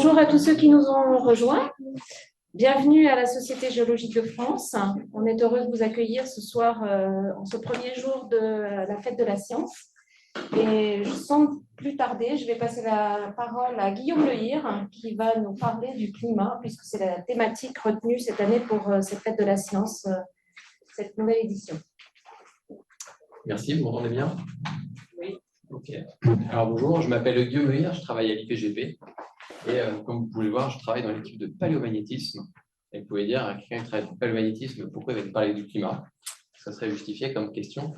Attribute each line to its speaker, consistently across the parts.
Speaker 1: Bonjour à tous ceux qui nous ont rejoints. Bienvenue à la Société géologique de France. On est heureux de vous accueillir ce soir en ce premier jour de la fête de la science. Et sans plus tarder, je vais passer la parole à Guillaume Lehir qui va nous parler du climat, puisque c'est la thématique retenue cette année pour cette fête de la science, cette nouvelle édition.
Speaker 2: Merci, vous m'entendez bien?
Speaker 1: Oui.
Speaker 2: Ok. Alors bonjour, je m'appelle Guillaume Lehir, je travaille à l'IPGP. Et comme vous pouvez le voir, je travaille dans l'équipe de paléomagnétisme. Et vous pouvez dire à quelqu'un qui travaille dans le paléomagnétisme, pourquoi il va parler du climat? Ça serait justifié comme question.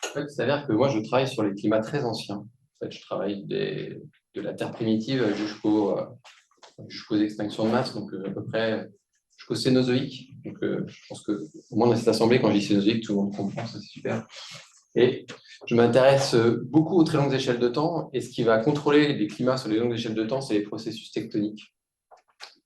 Speaker 2: En fait, il s'avère que moi, je travaille sur les climats très anciens. En fait, je travaille de la Terre primitive jusqu'aux extinctions de masse, donc à peu près jusqu'au Cénozoïque. Donc, je pense qu'au moins dans cette assemblée, quand je dis Cénozoïque, tout le monde comprend, ça c'est super. Et je m'intéresse beaucoup aux très longues échelles de temps, et ce qui va contrôler les climats sur les longues échelles de temps, c'est les processus tectoniques.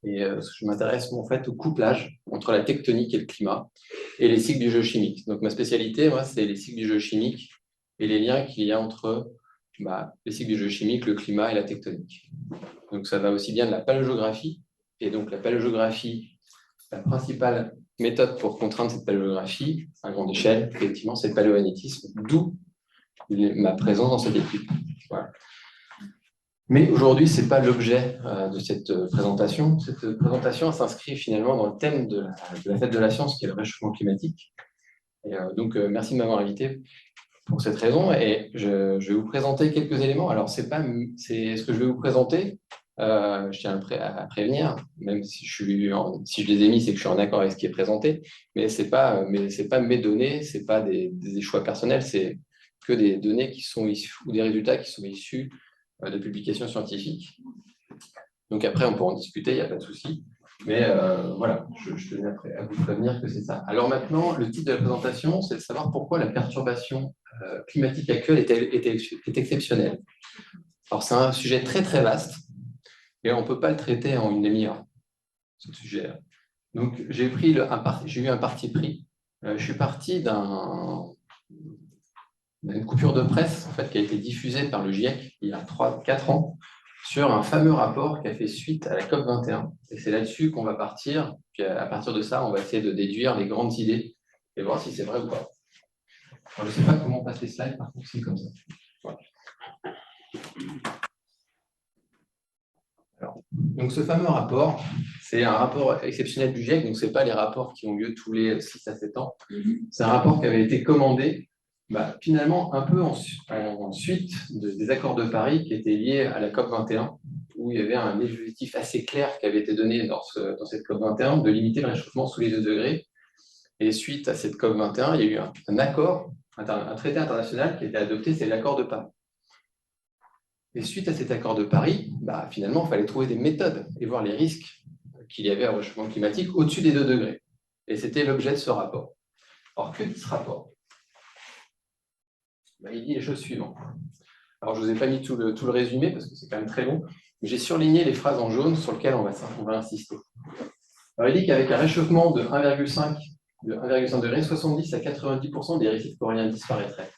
Speaker 2: Et je m'intéresse en fait au couplage entre la tectonique et le climat, et les cycles biogéochimiques. Donc ma spécialité, moi, c'est les cycles biogéochimiques et les liens qu'il y a entre les cycles biogéochimiques, le climat et la tectonique. Donc ça va aussi bien de la paléogéographie, et donc la paléogéographie, la principale méthode pour contraindre cette paléogéographie à grande échelle, effectivement, c'est le paléomagnétisme, d'où ma présence dans cette équipe. Voilà. Mais aujourd'hui, ce n'est pas l'objet de cette présentation. Cette présentation s'inscrit finalement dans le thème de la fête de la science, qui est le réchauffement climatique. Et merci de m'avoir invité pour cette raison. Et je vais vous présenter quelques éléments. Alors, c'est ce que je vais vous présenter. Je tiens à prévenir, même si je les ai mis, c'est que je suis en accord avec ce qui est présenté, mais ce n'est pas mes données, ce n'est pas des choix personnels, c'est que des données qui sont issues, ou des résultats qui sont issus de publications scientifiques. Donc après, on pourra en discuter, il n'y a pas de souci. Mais voilà, je tenais à vous prévenir que c'est ça. Alors maintenant, le titre de la présentation, c'est de savoir pourquoi la perturbation climatique actuelle est exceptionnelle. Alors c'est un sujet très très vaste, et on ne peut pas le traiter en une demi-heure, ce sujet-là. Donc j'ai eu un parti pris. Je suis parti d'une coupure de presse en fait, qui a été diffusée par le GIEC il y a 3-4 ans sur un fameux rapport qui a fait suite à la COP21. Et c'est là-dessus qu'on va partir. Puis à partir de ça, on va essayer de déduire les grandes idées et voir si c'est vrai ou pas. Alors, je ne sais pas comment on passe les slides, par contre, c'est comme ça. Voilà. Alors, donc ce fameux rapport, c'est un rapport exceptionnel du GIEC, donc ce n'est pas les rapports qui ont lieu tous les 6 à 7 ans. C'est un rapport qui avait été commandé finalement un peu en suite des accords de Paris qui étaient liés à la COP21, où il y avait un objectif assez clair qui avait été donné dans cette COP21 de limiter le réchauffement sous les 2 degrés. Et suite à cette COP21, il y a eu un accord, un traité international qui a été adopté, c'est l'accord de Paris. Et suite à cet accord de Paris, finalement, il fallait trouver des méthodes et voir les risques qu'il y avait au réchauffement climatique au-dessus des 2 degrés. Et c'était l'objet de ce rapport. Alors, que dit ce rapport? Il dit les choses suivantes. Alors, je ne vous ai pas mis tout le résumé parce que c'est quand même très long, mais j'ai surligné les phrases en jaune sur lesquelles on va insister. Alors, il dit qu'avec un réchauffement de 1,5 degré, 70 à 90% des récifs coralliens disparaîtraient,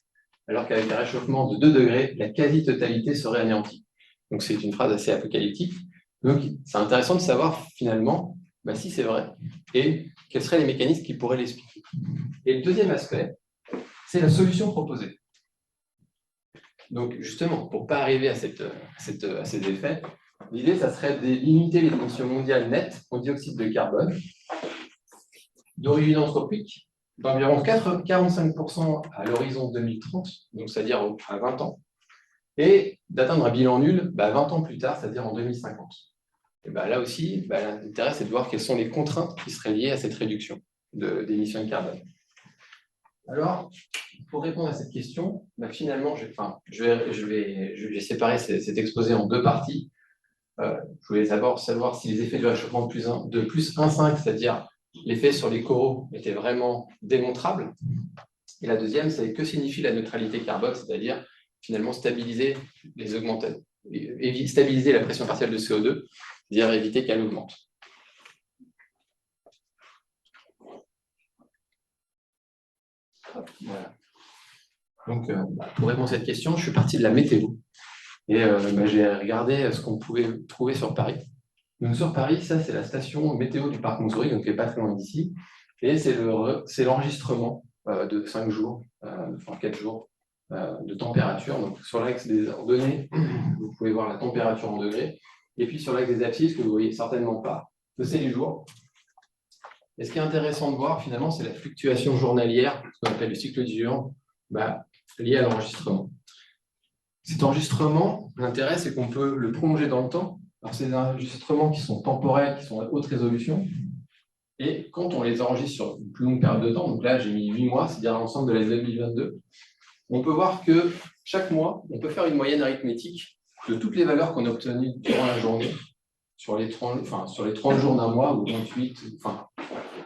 Speaker 2: alors qu'avec un réchauffement de 2 degrés, la quasi-totalité serait anéantie. Donc, c'est une phrase assez apocalyptique. Donc, c'est intéressant de savoir finalement si c'est vrai et quels seraient les mécanismes qui pourraient l'expliquer. Et le deuxième aspect, c'est la solution proposée. Donc, justement, pour ne pas arriver à ces effets, l'idée, ça serait de limiter les émissions mondiales nettes en dioxyde de carbone d'origine anthropique d'environ 45% à l'horizon 2030, donc c'est-à-dire à 20 ans, et d'atteindre un bilan nul 20 ans plus tard, c'est-à-dire en 2050. Et là aussi, l'intérêt, c'est de voir quelles sont les contraintes qui seraient liées à cette réduction d'émissions de carbone. Alors, pour répondre à cette question, finalement, je vais séparer cet exposé en 2 parties. Je voulais d'abord savoir si les effets du réchauffement de plus 1,5, c'est-à-dire l'effet sur les coraux, était vraiment démontrable. Et la deuxième, c'est que signifie la neutralité carbone, c'est-à-dire finalement stabiliser stabiliser la pression partielle de CO2, c'est-à-dire éviter qu'elle augmente. Voilà. Donc, pour répondre à cette question, je suis parti de la météo. Et j'ai regardé ce qu'on pouvait trouver sur Paris. Donc sur Paris, ça c'est la station météo du parc Montsouris, donc qui n'est pas très loin d'ici. Et c'est l'enregistrement de 5 jours, enfin 4 jours de température. Donc sur l'axe des ordonnées, vous pouvez voir la température en degrés. Et puis sur l'axe des abscisses, que vous ne voyez certainement pas, c'est les jours. Et ce qui est intéressant de voir, finalement, c'est la fluctuation journalière, ce qu'on appelle le cycle du jour, lié à l'enregistrement. Cet enregistrement, l'intérêt, c'est qu'on peut le prolonger dans le temps. Alors, c'est des enregistrements qui sont temporels, qui sont à haute résolution. Et quand on les enregistre sur une plus longue période de temps, donc là, j'ai mis 8 mois, c'est-à-dire l'ensemble de l'année 2022, on peut voir que chaque mois, on peut faire une moyenne arithmétique de toutes les valeurs qu'on a obtenues durant la journée, sur les 30 jours d'un mois, ou 28 pour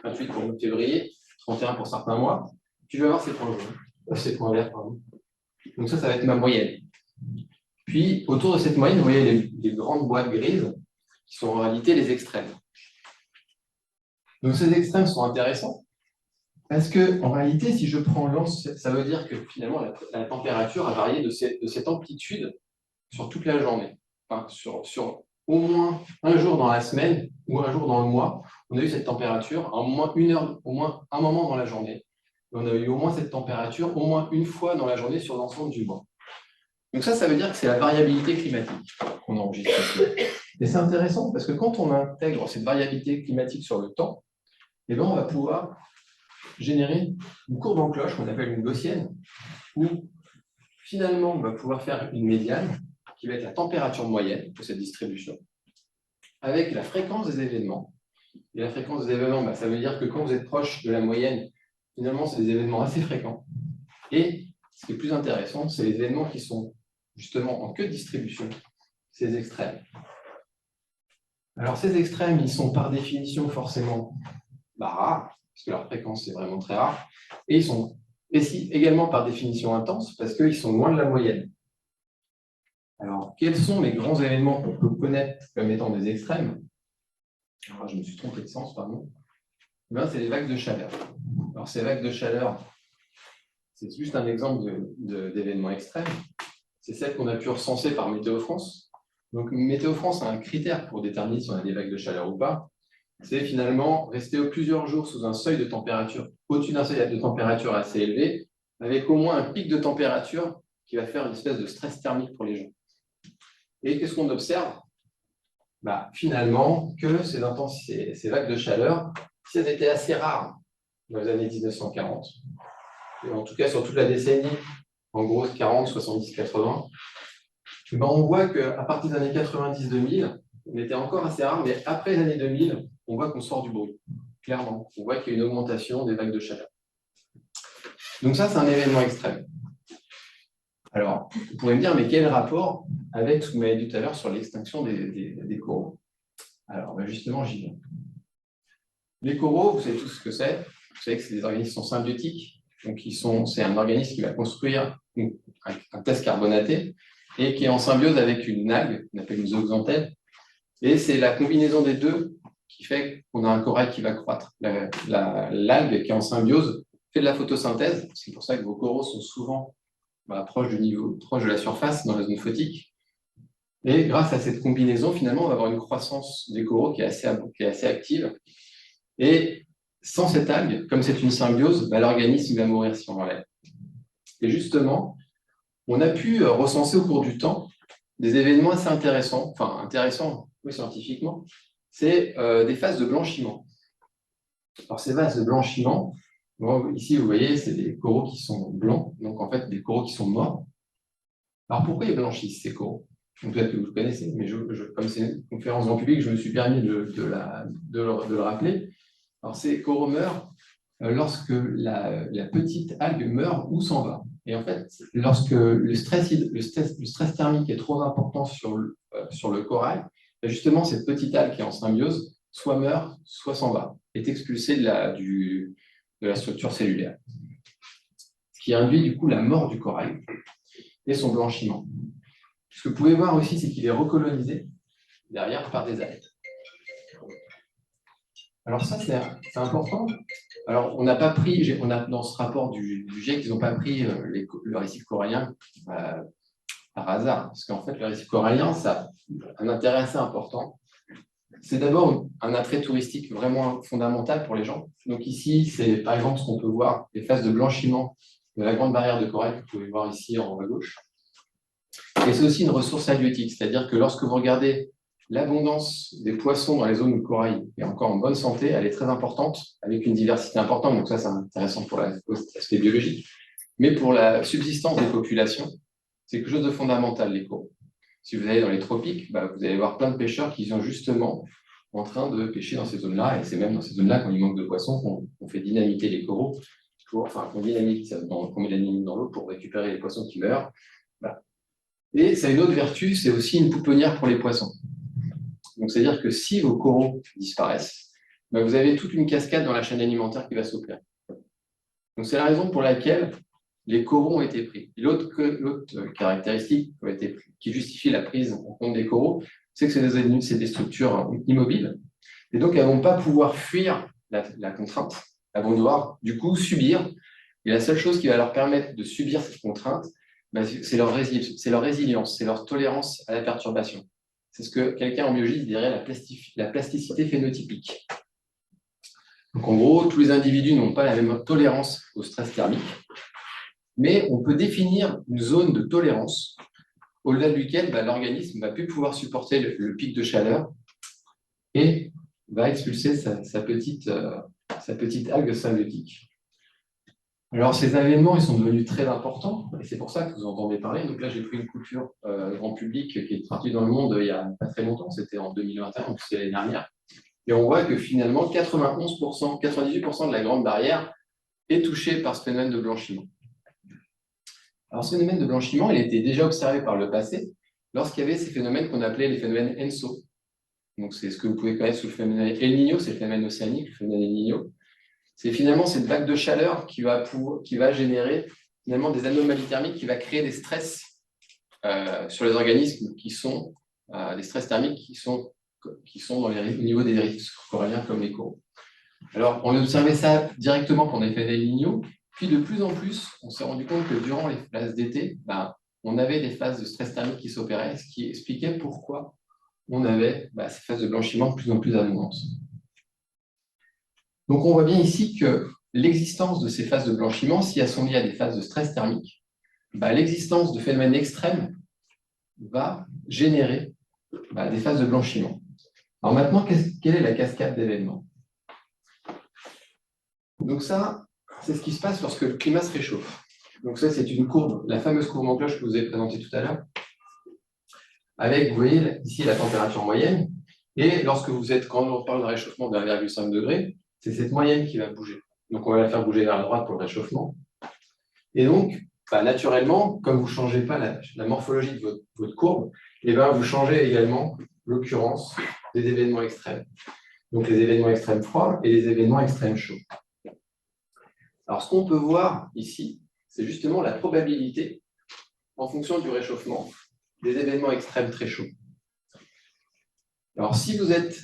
Speaker 2: le mois de février, 31 pour certains mois. Puis je vais avoir ces points jaunes, ces points verts, pardon. Donc ça va être ma moyenne. Puis, autour de cette moyenne, vous voyez les grandes boîtes grises, qui sont en réalité les extrêmes. Donc ces extrêmes sont intéressants, parce qu'en réalité, si je prends l'ensemble, ça veut dire que finalement, la température a varié de cette amplitude sur toute la journée. Enfin, sur au moins un jour dans la semaine ou un jour dans le mois, on a eu cette température, au moins une heure, au moins un moment dans la journée. Et on a eu au moins cette température au moins une fois dans la journée sur l'ensemble du mois. Donc ça veut dire que c'est la variabilité climatique qu'on enregistre ici. Et c'est intéressant parce que quand on intègre cette variabilité climatique sur le temps, eh bien on va pouvoir générer une courbe en cloche qu'on appelle une gaussienne, où finalement on va pouvoir faire une médiane qui va être la température moyenne de cette distribution, avec la fréquence des événements. Et la fréquence des événements, ça veut dire que quand vous êtes proche de la moyenne, finalement c'est des événements assez fréquents. Et ce qui est plus intéressant, c'est les événements qui sont justement en queue de distribution, ces extrêmes. Alors ces extrêmes, ils sont par définition forcément rares, parce que leur fréquence est vraiment très rare, et ils sont également par définition intenses, parce qu'ils sont loin de la moyenne. Alors, quels sont les grands événements qu'on peut connaître comme étant des extrêmes? Alors, je me suis trompé de sens, pardon. C'est les vagues de chaleur. Alors, ces vagues de chaleur, c'est juste un exemple d'événements extrêmes. C'est celle qu'on a pu recenser par Météo France. Donc, Météo France a un critère pour déterminer si on a des vagues de chaleur ou pas. C'est finalement rester plusieurs jours sous un seuil de température, au-dessus d'un seuil de température assez élevé, avec au moins un pic de température qui va faire une espèce de stress thermique pour les gens. Et qu'est-ce qu'on observe? Finalement, que ces vagues de chaleur, si elles étaient assez rares dans les années 1940, et en tout cas sur toute la décennie, en gros 40, 70, 80, on voit qu'à partir des années 90-2000, on était encore assez rare, mais après les années 2000, on voit qu'on sort du bruit. Clairement, on voit qu'il y a une augmentation des vagues de chaleur. Donc ça, c'est un événement extrême. Alors, vous pourrez me dire, mais quel rapport avec ce que vous m'avez dit tout à l'heure sur l'extinction des coraux? Alors, justement, j'y viens. Les coraux, vous savez tous ce que c'est. Vous savez que c'est des organismes qui sont symbiotiques. Donc, c'est un organisme qui va construire un test carbonaté et qui est en symbiose avec une algue, qu'on appelle une zooxanthelle. Et c'est la combinaison des deux qui fait qu'on a un corail qui va croître. L'algue qui est en symbiose fait de la photosynthèse. C'est pour ça que vos coraux sont souvent proche de la surface dans la zone photique. Et grâce à cette combinaison, finalement, on va avoir une croissance des coraux qui est assez active. Et sans cette algue, comme c'est une symbiose, l'organisme va mourir si on l'enlève. Et justement, on a pu recenser au cours du temps des événements assez intéressants, oui, scientifiquement, c'est des phases de blanchiment. Alors, ces phases de blanchiment, ici, vous voyez, c'est des coraux qui sont blancs, donc en fait, des coraux qui sont morts. Alors, pourquoi ils blanchissent, ces coraux? Peut-être que vous le connaissez, mais comme c'est une conférence en public, je me suis permis de le rappeler. Alors, ces coraux meurent lorsque la petite algue meurt ou s'en va. Et en fait, lorsque le stress thermique est trop important sur le corail, justement, cette petite algue qui est en symbiose, soit meurt, soit s'en va, est expulsée de la structure cellulaire. Ce qui induit du coup la mort du corail et son blanchiment. Ce que vous pouvez voir aussi, c'est qu'il est recolonisé derrière par des algues. Alors ça, c'est important. Alors, on n'a pas pris, dans ce rapport du GIEC, ils n'ont pas pris le récif corallien par hasard. Parce qu'en fait, le récif corallien, ça a un intérêt assez important. c'est d'abord un attrait touristique vraiment fondamental pour les gens. Donc ici, c'est par exemple ce qu'on peut voir, les phases de blanchiment de la grande barrière de corail, que vous pouvez voir ici en haut à gauche. Et c'est aussi une ressource halieutique, c'est-à-dire que lorsque vous regardez l'abondance des poissons dans les zones où le corail est encore en bonne santé, elle est très importante, avec une diversité importante, donc ça c'est intéressant pour l'aspect biologique, mais pour la subsistance des populations, c'est quelque chose de fondamental, les coraux. Si vous allez dans les tropiques, vous allez voir plein de pêcheurs qui sont justement en train de pêcher dans ces zones-là, et c'est même dans ces zones-là, quand il manque de poissons, qu'on fait dynamiter les coraux, qu'on dynamite qu'on met la dynamite dans l'eau pour récupérer les poissons qui meurent. Et ça a une autre vertu, c'est aussi une pouponnière pour les poissons. Donc, c'est-à-dire que si vos coraux disparaissent, vous avez toute une cascade dans la chaîne alimentaire qui va s'opérer. Donc, c'est la raison pour laquelle les coraux ont été pris. L'autre caractéristique qui justifie la prise en compte des coraux, c'est que c'est des structures immobiles. Et donc, elles ne vont pas pouvoir fuir la contrainte. Elles vont devoir, du coup, subir. Et la seule chose qui va leur permettre de subir cette contrainte, c'est leur résilience, c'est leur tolérance à la perturbation. C'est ce que quelqu'un en biologie dirait la plasticité phénotypique. Donc, en gros, tous les individus n'ont pas la même tolérance au stress thermique, mais on peut définir une zone de tolérance au-delà duquel l'organisme ne va plus pouvoir supporter le pic de chaleur et va expulser sa petite algue symbiotique. Alors, ces événements, ils sont devenus très importants, et c'est pour ça que vous entendez parler. Donc là, j'ai pris une coupure grand public qui est partie dans le monde il n'y a pas très longtemps, c'était en 2021, donc c'est l'année dernière. Et on voit que finalement, 98% de la grande barrière est touchée par ce phénomène de blanchiment. Alors, ce phénomène de blanchiment, il était déjà observé par le passé, lorsqu'il y avait ces phénomènes qu'on appelait les phénomènes ENSO. Donc, c'est ce que vous pouvez connaître sous le phénomène El Niño, c'est le phénomène océanique, le phénomène El Niño. C'est finalement cette vague de chaleur qui va générer finalement des anomalies thermiques, qui va créer des stress sur les organismes qui sont des stress thermiques qui sont au niveau des risques coralliens comme les coraux. Alors, on observait ça directement pendant les phénomènes El Niño, puis de plus en plus, on s'est rendu compte que durant les phases d'été, on avait des phases de stress thermique qui s'opéraient, ce qui expliquait pourquoi on avait ces phases de blanchiment de plus en plus abondantes. Donc, on voit bien ici que l'existence de ces phases de blanchiment, si elles sont liées à des phases de stress thermique, l'existence de phénomènes extrêmes va générer des phases de blanchiment. Alors maintenant, quelle est la cascade d'événements? Donc ça, c'est ce qui se passe lorsque le climat se réchauffe. Donc ça, c'est une courbe, la fameuse courbe en cloche que vous avez présentée tout à l'heure, avec, vous voyez, ici la température moyenne, et lorsque quand on parle de réchauffement de 1,5 degré, c'est cette moyenne qui va bouger. Donc, on va la faire bouger vers la droite pour le réchauffement. Et donc, naturellement, comme vous ne changez pas la morphologie de votre courbe, vous changez également l'occurrence des événements extrêmes. Donc, les événements extrêmes froids et les événements extrêmes chauds. Alors, ce qu'on peut voir ici, c'est justement la probabilité, en fonction du réchauffement, des événements extrêmes très chauds. Alors, si vous êtes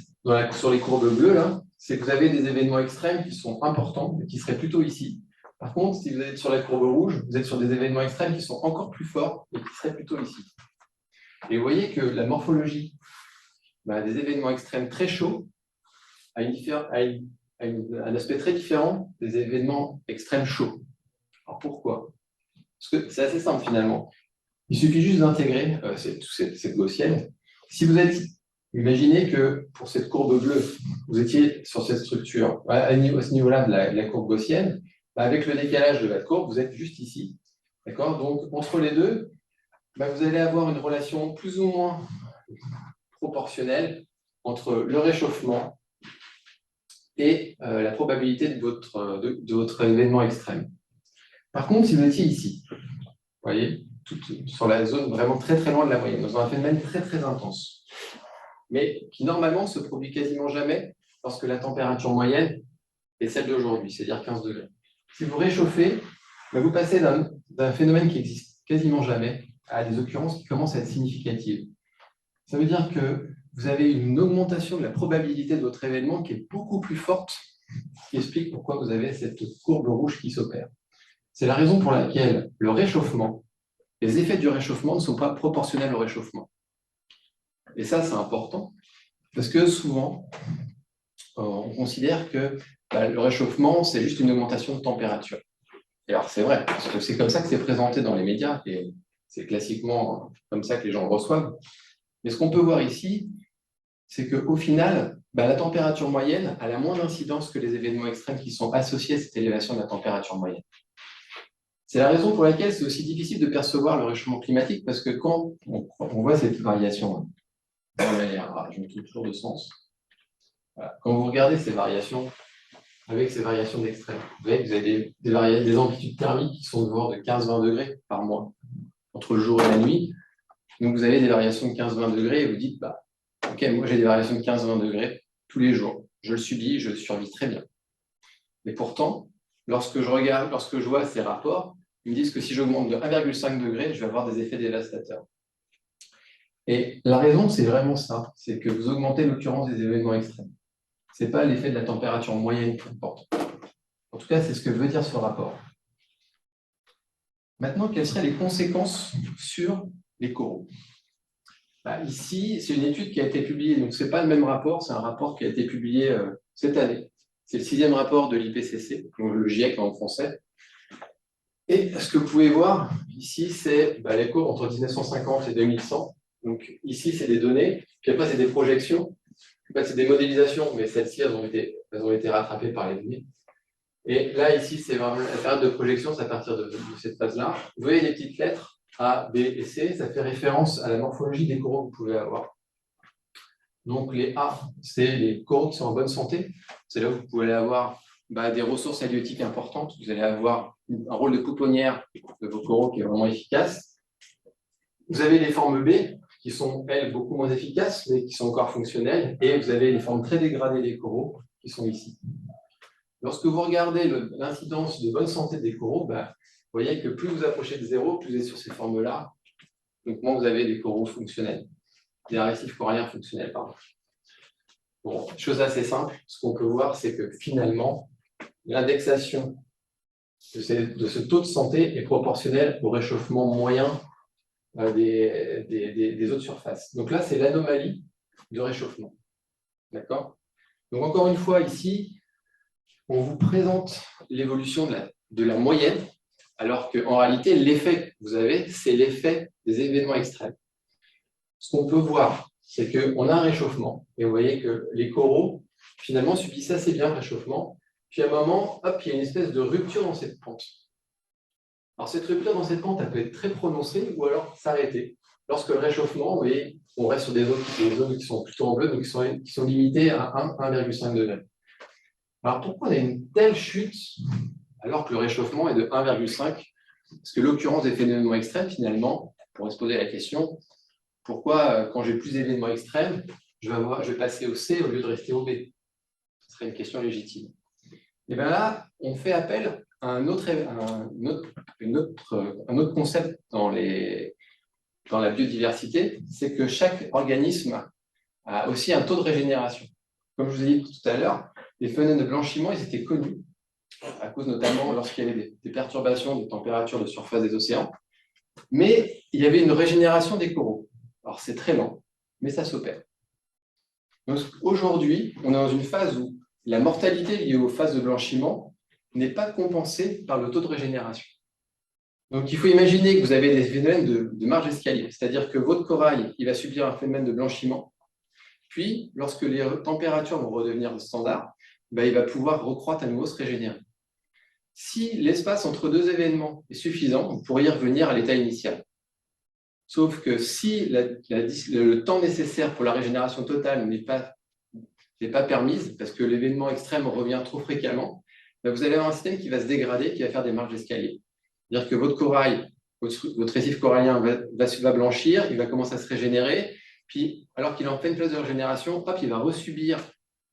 Speaker 2: sur les courbes bleues, là, c'est que vous avez des événements extrêmes qui sont importants et qui seraient plutôt ici. Par contre, si vous êtes sur la courbe rouge, vous êtes sur des événements extrêmes qui sont encore plus forts et qui seraient plutôt ici. Et vous voyez que la morphologie des événements extrêmes très chauds a un aspect très différent des événements extrêmes chauds. Alors pourquoi? Parce que c'est assez simple finalement. Il suffit juste d'intégrer cette gaussienne. Si vous êtes Imaginez que pour cette courbe bleue, vous étiez sur cette structure, à ce niveau-là de la courbe gaussienne, avec le décalage de la courbe, vous êtes juste ici. D'accord? Donc, entre les deux, vous allez avoir une relation plus ou moins proportionnelle entre le réchauffement et la probabilité de votre événement extrême. Par contre, si vous étiez ici, vous voyez, sur la zone vraiment très très loin de la moyenne, dans un phénomène très très intense, mais qui normalement se produit quasiment jamais lorsque la température moyenne est celle d'aujourd'hui, c'est-à-dire 15 degrés. Si vous réchauffez, vous passez d'un phénomène qui existe quasiment jamais à des occurrences qui commencent à être significatives. Ça veut dire que vous avez une augmentation de la probabilité de votre événement qui est beaucoup plus forte, qui explique pourquoi vous avez cette courbe rouge qui s'opère. C'est la raison pour laquelle le réchauffement, les effets du réchauffement ne sont pas proportionnels au réchauffement. Et ça, c'est important, Parce que souvent, on considère que le réchauffement, c'est juste une augmentation de température. Et alors, c'est vrai, parce que c'est comme ça que c'est présenté dans les médias, et c'est classiquement comme ça que les gens le reçoivent. Mais ce qu'on peut voir ici, c'est qu'au final, la température moyenne a la moins d'incidence que les événements extrêmes qui sont associés à cette élévation de la température moyenne. C'est la raison pour laquelle c'est aussi difficile de percevoir le réchauffement climatique, parce que quand on voit cette variation, je me trompe toujours de sens. Voilà. Quand vous regardez ces variations, avec ces variations d'extrême, vous voyez que vous avez des amplitudes thermiques qui sont de l'ordre de 15-20 degrés par mois, entre le jour et la nuit. Donc vous avez des variations de 15-20 degrés et vous dites, ok, moi j'ai des variations de 15-20 degrés tous les jours. Je le subis, je survis très bien. Mais pourtant, lorsque je vois ces rapports, ils me disent que si j'augmente de 1,5 degré, je vais avoir des effets dévastateurs. Et la raison, c'est vraiment ça, c'est que vous augmentez l'occurrence des événements extrêmes. Ce n'est pas l'effet de la température moyenne qui importe. En tout cas, c'est ce que veut dire ce rapport. Maintenant, quelles seraient les conséquences sur les coraux? Ici, c'est une étude qui a été publiée, donc ce n'est pas le même rapport, c'est un rapport qui a été publié cette année. C'est le 6e rapport de l'IPCC, donc le GIEC en français. Et ce que vous pouvez voir ici, c'est les courbes entre 1950 et 2100. Donc ici, c'est des données, puis après, c'est des projections. En fait, c'est des modélisations, mais celles-ci, elles ont été rattrapées par les données. Et là, ici, c'est vraiment la période de projection, c'est à partir de cette phase-là. Vous voyez les petites lettres A, B et C, ça fait référence à la morphologie des coraux que vous pouvez avoir. Donc les A, c'est les coraux qui sont en bonne santé. C'est là où vous pouvez avoir des ressources halieutiques importantes. Vous allez avoir un rôle de pouponnière de vos coraux qui est vraiment efficace. Vous avez les formes B, qui sont, elles, beaucoup moins efficaces, mais qui sont encore fonctionnelles. Et vous avez les formes très dégradées des coraux, qui sont ici. Lorsque vous regardez l'incidence de bonne santé des coraux, vous voyez que plus vous approchez de zéro, plus vous êtes sur ces formes-là. Donc, moins vous avez des coraux fonctionnels, des récifs coralliens fonctionnels, pardon. Bon, chose assez simple, ce qu'on peut voir, c'est que finalement, l'indexation de ce taux de santé est proportionnelle au réchauffement moyen des eaux de surface. Donc là, c'est l'anomalie de réchauffement. D'accord? Donc encore une fois, ici, on vous présente l'évolution de la moyenne, alors qu'en réalité, l'effet que vous avez, c'est l'effet des événements extrêmes. Ce qu'on peut voir, c'est qu'on a un réchauffement, et vous voyez que les coraux, finalement, subissent assez bien le réchauffement, puis à un moment, hop, il y a une espèce de rupture dans cette pente. Alors cette rupture dans cette pente, elle peut être très prononcée, ou alors s'arrêter. Lorsque le réchauffement, vous voyez, on reste sur des zones qui sont plutôt en bleu, donc qui sont limitées à 1,5 degré. Alors pourquoi on a une telle chute alors que le réchauffement est de 1,5? Parce que l'occurrence des phénomènes extrêmes, finalement, on pourrait se poser la question, pourquoi quand j'ai plus d'événements extrêmes, je vais passer au C au lieu de rester au B? Ce serait une question légitime. Et bien là, on fait appel à un autre concept dans la biodiversité, c'est que chaque organisme a aussi un taux de régénération. Comme je vous ai dit tout à l'heure, les phénomènes de blanchiment, ils étaient connus, à cause notamment lorsqu'il y avait des perturbations de température de surface des océans. Mais il y avait une régénération des coraux. Alors c'est très lent, mais ça s'opère. Donc aujourd'hui, on est dans une phase où la mortalité liée aux phases de blanchiment n'est pas compensée par le taux de régénération. Donc il faut imaginer que vous avez des phénomènes de marge d'escalier, c'est-à-dire que votre corail il va subir un phénomène de blanchiment, puis lorsque les températures vont redevenir standard, il va pouvoir recroître à nouveau, se régénérer. Si l'espace entre deux événements est suffisant, vous pourriez revenir à l'état initial. Sauf que si le temps nécessaire pour la régénération totale n'est pas permise, parce que l'événement extrême revient trop fréquemment, vous allez avoir un système qui va se dégrader, qui va faire des marges d'escalier. C'est-à-dire que votre corail, votre récif corallien va blanchir, il va commencer à se régénérer, puis alors qu'il est en pleine phase de régénération, hop, il va resubir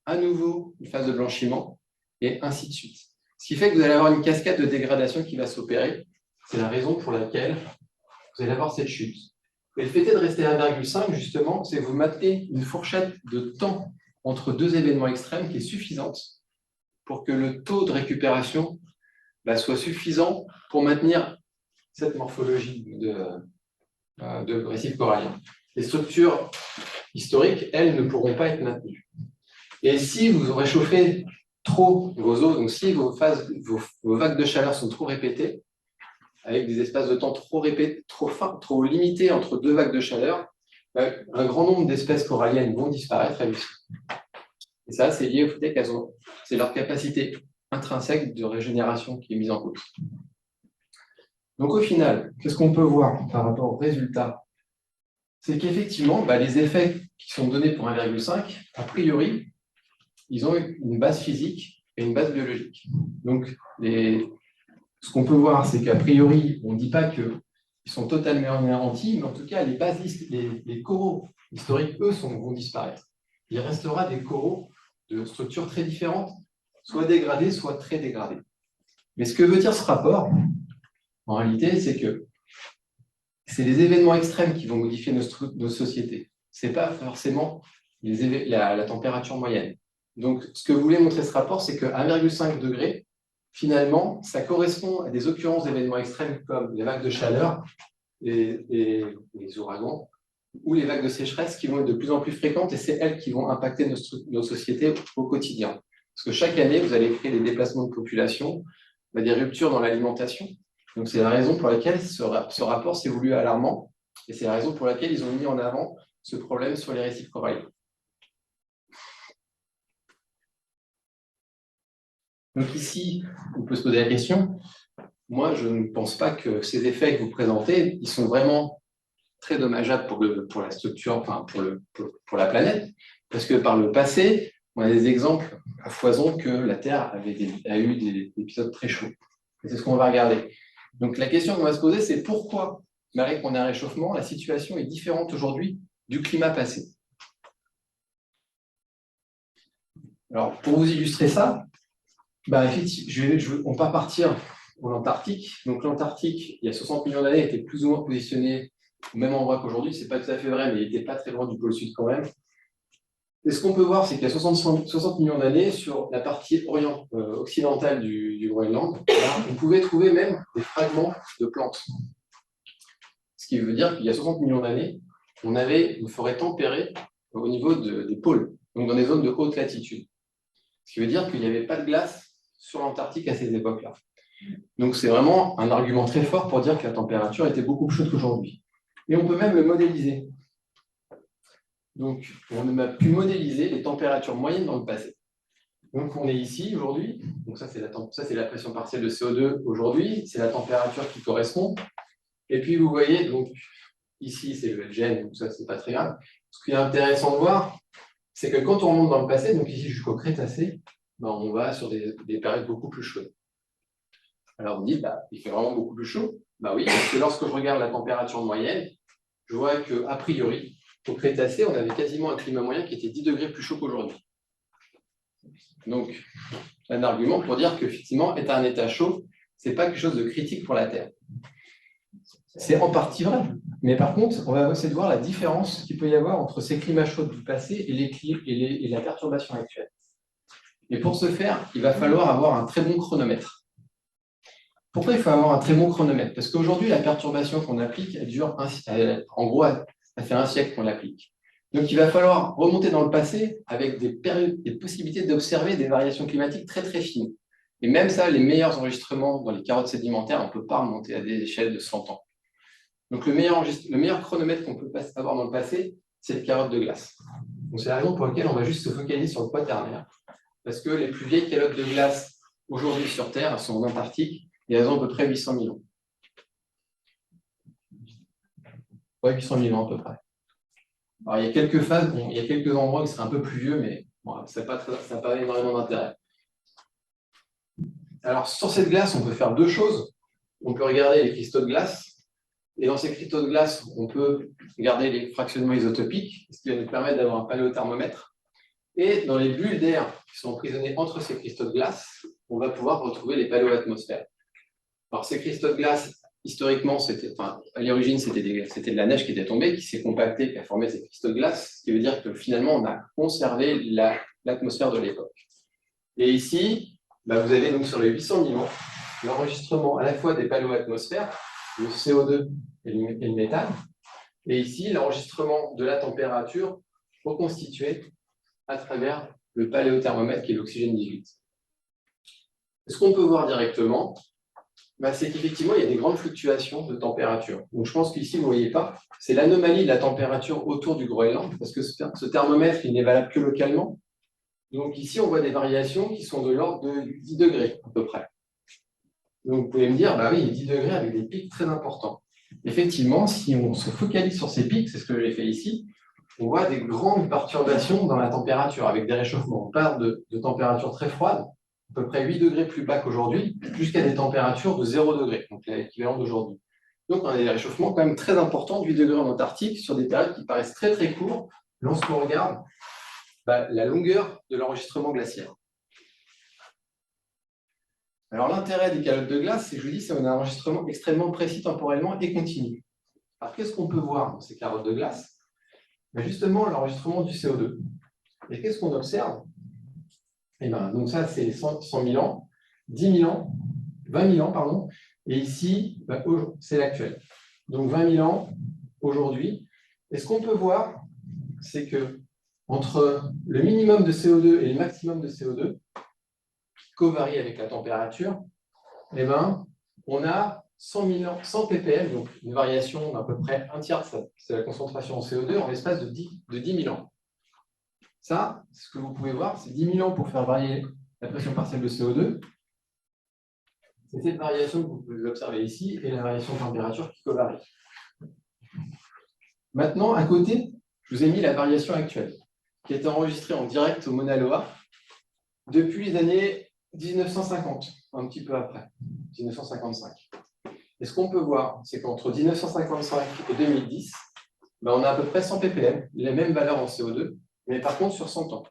Speaker 2: à nouveau une phase de blanchiment, et ainsi de suite. Ce qui fait que vous allez avoir une cascade de dégradation qui va s'opérer. C'est la raison pour laquelle vous allez avoir cette chute. Et le fait de rester à 1,5, justement, c'est que vous maintenez une fourchette de temps entre deux événements extrêmes qui est suffisante pour que le taux de récupération soit suffisant pour maintenir cette morphologie de récif corallien. les structures historiques, elles, ne pourront pas être maintenues. Et si vous réchauffez trop vos eaux, donc si vos vagues de chaleur sont trop répétées, avec des espaces de temps trop limités entre deux vagues de chaleur, un grand nombre d'espèces coralliennes vont disparaître elles aussi. Et ça, c'est lié au fait c'est leur capacité intrinsèque de régénération qui est mise en cause. Donc au final, qu'est-ce qu'on peut voir par rapport aux résultats? C'est qu'effectivement, les effets qui sont donnés pour 1,5, a priori, ils ont une base physique et une base biologique. Donc, ce qu'on peut voir, c'est qu'a priori, on ne dit pas qu'ils sont totalement anéantis, mais en tout cas, les coraux historiques, eux, vont disparaître. Il restera des coraux de structures très différentes, soit dégradées, soit très dégradées. Mais ce que veut dire ce rapport, en réalité, c'est que c'est les événements extrêmes qui vont modifier nos sociétés. Ce n'est pas forcément la température moyenne. Donc, ce que voulait montrer ce rapport, c'est que 1,5 degré, finalement, ça correspond à des occurrences d'événements extrêmes comme les vagues de chaleur, les ouragans, ou les vagues de sécheresse qui vont être de plus en plus fréquentes, et c'est elles qui vont impacter nos sociétés au quotidien. Parce que chaque année, vous allez créer des déplacements de population, des ruptures dans l'alimentation. Donc, c'est la raison pour laquelle ce rapport s'est voulu alarmant, et c'est la raison pour laquelle ils ont mis en avant ce problème sur les récifs coralliens. Donc ici, on peut se poser la question, moi, je ne pense pas que ces effets que vous présentez, ils sont vraiment très dommageables pour la structure, enfin pour la planète, parce que par le passé, on a des exemples à foison que la Terre a eu des épisodes très chauds. Et c'est ce qu'on va regarder. Donc la question qu'on va se poser, c'est pourquoi, malgré qu'on ait un réchauffement, la situation est différente aujourd'hui du climat passé. Alors, pour vous illustrer ça, effectivement, on va partir en Antarctique. Donc l'Antarctique, il y a 60 millions d'années, était plus ou moins positionné au même endroit qu'aujourd'hui. Ce n'est pas tout à fait vrai, mais il n'était pas très loin du pôle sud quand même. Et ce qu'on peut voir, c'est qu'il y a 60 millions d'années, sur la partie occidentale du Groenland, on pouvait trouver même des fragments de plantes. Ce qui veut dire qu'il y a 60 millions d'années, on avait une forêt tempérée au niveau des pôles, donc dans des zones de haute latitude. Ce qui veut dire qu'il n'y avait pas de glace sur l'Antarctique à ces époques-là. Donc c'est vraiment un argument très fort pour dire que la température était beaucoup plus chaude qu'aujourd'hui. Et on peut même le modéliser. Donc on a pu modéliser les températures moyennes dans le passé. Donc on est ici aujourd'hui, donc ça c'est la pression partielle de CO2 aujourd'hui, c'est la température qui correspond. Et puis vous voyez, donc ici c'est le LGN, donc ça c'est pas très grave. Ce qui est intéressant de voir, c'est que quand on remonte dans le passé, donc ici jusqu'au Crétacé, on va sur des périodes beaucoup plus chaudes. Alors vous dites, il fait vraiment beaucoup plus chaud. Oui, parce que lorsque je regarde la température moyenne, je vois qu'a priori, au Crétacé, on avait quasiment un climat moyen qui était 10 degrés plus chaud qu'aujourd'hui. Donc, un argument pour dire qu'effectivement, être un état chaud, ce n'est pas quelque chose de critique pour la Terre. C'est en partie vrai, mais par contre, on va essayer de voir la différence qu'il peut y avoir entre ces climats chauds du passé et la perturbation actuelle. Et pour ce faire, il va falloir avoir un très bon chronomètre. Pourquoi il faut avoir un très bon chronomètre? Parce qu'aujourd'hui, la perturbation qu'on applique, elle dure, en gros, ça fait un siècle qu'on l'applique. Donc, il va falloir remonter dans le passé avec des possibilités d'observer des variations climatiques très, très fines. Et même ça, les meilleurs enregistrements dans les carottes sédimentaires, on ne peut pas remonter à des échelles de 100 ans. Donc, le meilleur chronomètre qu'on peut avoir dans le passé, c'est le carotte de glace. Donc, c'est la raison pour laquelle on va juste se focaliser sur le quaternaire. Parce que les plus vieilles calottes de glace aujourd'hui sur Terre, elles sont en Antarctique, et elles ont à peu près 800 000 ans. Ouais, 800 000 ans à peu près. Alors, il y a quelques phases, il y a quelques endroits qui seraient un peu plus vieux, mais ça n'a pas énormément d'intérêt. Alors, sur cette glace, on peut faire deux choses. On peut regarder les cristaux de glace, et dans ces cristaux de glace, on peut regarder les fractionnements isotopiques, ce qui va nous permettre d'avoir un paléothermomètre. Et dans les bulles d'air qui sont emprisonnées entre ces cristaux de glace, on va pouvoir retrouver les paléoatmosphères. Alors, ces cristaux de glace, historiquement, à l'origine, c'était de la neige qui était tombée, qui s'est compactée, qui a formé ces cristaux de glace, ce qui veut dire que finalement, on a conservé l'atmosphère de l'époque. Et ici, vous avez donc sur les 800 000 ans, l'enregistrement à la fois des paléoatmosphères, le CO2 et le méthane, Et ici, l'enregistrement de la température reconstitué à travers le paléothermomètre qui est l'oxygène 18. Ce qu'on peut voir directement, c'est qu'effectivement, il y a des grandes fluctuations de température. Donc, je pense qu'ici, vous ne voyez pas, c'est l'anomalie de la température autour du Groenland, parce que ce thermomètre, il n'est valable que localement. Donc, ici, on voit des variations qui sont de l'ordre de 10 degrés, à peu près. Donc, vous pouvez me dire, oui, 10 degrés avec des pics très importants. Effectivement, si on se focalise sur ces pics, c'est ce que j'ai fait ici, on voit des grandes perturbations dans la température, avec des réchauffements. On part de températures très froides, à peu près 8 degrés plus bas qu'aujourd'hui, jusqu'à des températures de 0 degré, donc l'équivalent d'aujourd'hui. Donc, on a des réchauffements quand même très importants de 8 degrés en Antarctique, sur des périodes qui paraissent très très courtes, lorsqu'on regarde la longueur de l'enregistrement glaciaire. Alors, l'intérêt des calottes de glace, c'est que je vous dis, c'est un enregistrement extrêmement précis temporellement et continu. Alors, qu'est-ce qu'on peut voir dans ces calottes de glace? Justement, l'enregistrement du CO2. Et qu'est-ce qu'on observe? Donc ça, c'est 100 000 ans, 10 000 ans, 20 000 ans, pardon. Et ici, c'est l'actuel. Donc 20 000 ans, aujourd'hui. Et ce qu'on peut voir, c'est que entre le minimum de CO2 et le maximum de CO2, qui covarie avec la température, on a 100 ppm, donc une variation d'à peu près un tiers de la concentration en CO2 en l'espace de 10 000 ans. Ça, ce que vous pouvez voir, c'est 10 000 ans pour faire varier la pression partielle de CO2. C'est cette variation que vous pouvez observer ici et la variation de température qui covarie. Maintenant, à côté, je vous ai mis la variation actuelle, qui a été enregistrée en direct au Mauna Loa depuis les années 1950, un petit peu après, 1955. Et ce qu'on peut voir, c'est qu'entre 1955 et 2010, on a à peu près 100 ppm, les mêmes valeurs en CO2, mais par contre sur 100 ans.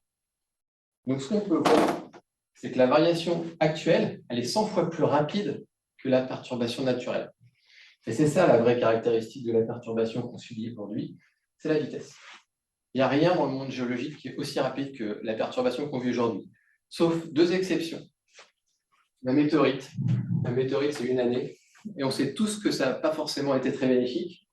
Speaker 2: Donc ce qu'on peut voir, c'est que la variation actuelle, elle est 100 fois plus rapide que la perturbation naturelle. Et c'est ça la vraie caractéristique de la perturbation qu'on subit aujourd'hui, c'est la vitesse. Il n'y a rien dans le monde géologique qui est aussi rapide que la perturbation qu'on vit aujourd'hui, sauf deux exceptions. La météorite, c'est une année, et on sait tous que ça n'a pas forcément été très bénéfique,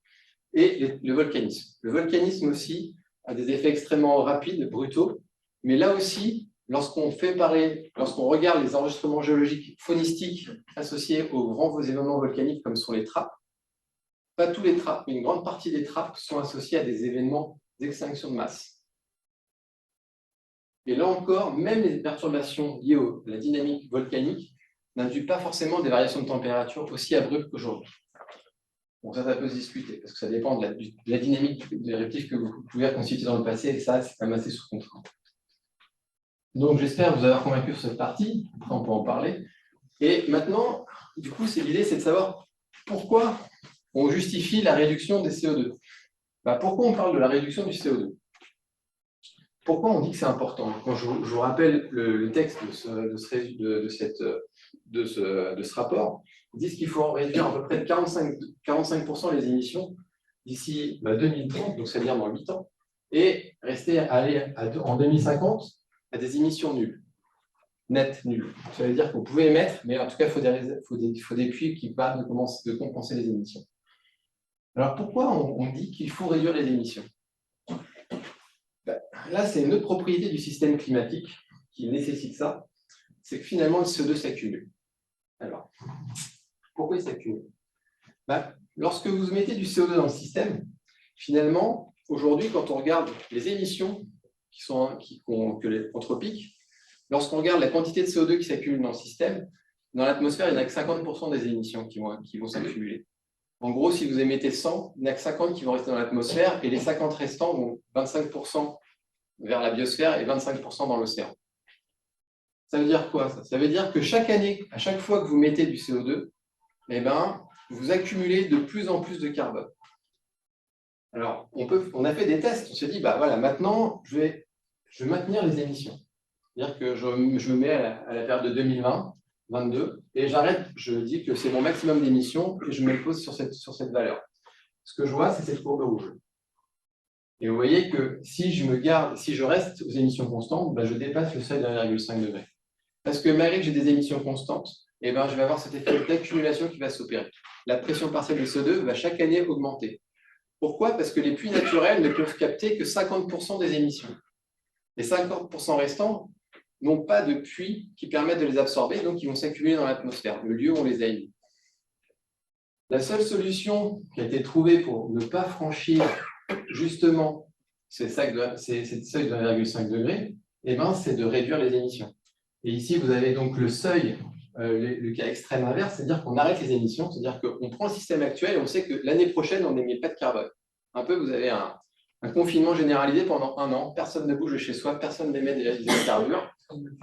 Speaker 2: et le volcanisme. Le volcanisme aussi a des effets extrêmement rapides, brutaux, mais là aussi, lorsqu'on regarde les enregistrements géologiques faunistiques associés aux grands événements volcaniques comme sont les trappes, pas tous les trappes, mais une grande partie des trappes sont associées à des événements d'extinction de masse. Et là encore, même les perturbations liées à la dynamique volcanique n'induisent pas forcément des variations de température aussi abruptes qu'aujourd'hui. Bon, ça peut se discuter, parce que ça dépend de la dynamique des réactifs que vous pouvez constituer dans le passé, et ça, c'est quand même assez sous contrainte. Donc, j'espère vous avoir convaincu sur cette partie, après on peut en parler. Et maintenant, du coup, l'idée, c'est de savoir pourquoi on justifie la réduction des CO2. Pourquoi on parle de la réduction du CO2? Pourquoi on dit que c'est important? Quand je vous rappelle le texte de ce rapport, ils disent qu'il faut réduire à peu près de 45% les émissions d'ici 2030, donc c'est-à-dire dans 8 ans, et aller en 2050 à des émissions nulles, nettes nulles. Ça veut dire qu'on pouvait émettre, mais en tout cas, il faut des puits qui permettent de compenser les émissions. Alors pourquoi on dit qu'il faut réduire les émissions? Là, c'est une autre propriété du système climatique qui nécessite ça, c'est que finalement, le CO2 s'accumule. Alors, pourquoi il s'accumule? Lorsque vous mettez du CO2 dans le système, finalement, aujourd'hui, quand on regarde les émissions anthropiques, lorsqu'on regarde la quantité de CO2 qui s'accumule dans le système, dans l'atmosphère, il n'y a que 50% des émissions qui vont s'accumuler. En gros, si vous émettez 100, il n'y a que 50 qui vont rester dans l'atmosphère et les 50 restants vont 25% vers la biosphère et 25% dans l'océan. Ça veut dire quoi, ça? Ça veut dire que chaque année, à chaque fois que vous mettez du CO2, vous accumulez de plus en plus de carbone. Alors, on a fait des tests, on s'est dit, voilà, maintenant, je vais maintenir les émissions. C'est-à-dire que je me mets à la période de 2020-2022 et j'arrête, je dis que c'est mon maximum d'émissions et je me pose sur cette valeur. Ce que je vois, c'est cette courbe rouge. Et vous voyez que si je reste aux émissions constantes, je dépasse le seuil de 1,5 degré. Parce que malgré que j'ai des émissions constantes, je vais avoir cet effet d'accumulation qui va s'opérer. La pression partielle de CO2 va chaque année augmenter. Pourquoi? Parce que les puits naturels ne peuvent capter que 50% des émissions. Les 50% restants n'ont pas de puits qui permettent de les absorber, donc ils vont s'accumuler dans l'atmosphère, le lieu où on les a émis. La seule solution qui a été trouvée pour ne pas franchir justement ces seuils de 1,5 degré, c'est de réduire les émissions. Et ici, vous avez donc le seuil, le cas extrême inverse, c'est-à-dire qu'on arrête les émissions, c'est-à-dire qu'on prend le système actuel et on sait que l'année prochaine, on n'émet pas de carbone. Un peu, vous avez un confinement généralisé pendant 1 an, personne ne bouge de chez soi, personne n'émet des hydrocarbures.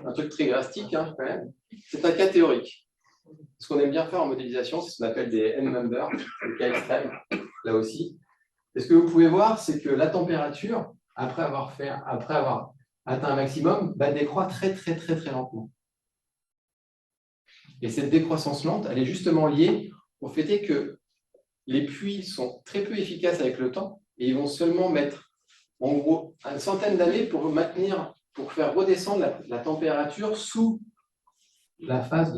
Speaker 2: Un truc très drastique, hein, quand même. C'est un cas théorique. Ce qu'on aime bien faire en modélisation, c'est ce qu'on appelle des N-numbers, le cas extrême, là aussi. Et ce que vous pouvez voir, c'est que la température, après avoir atteint un maximum, va décroître très lentement. Et cette décroissance lente, elle est justement liée au fait que les puits sont très peu efficaces avec le temps et ils vont seulement mettre, en gros, une centaine d'années pour faire redescendre la température sous la phase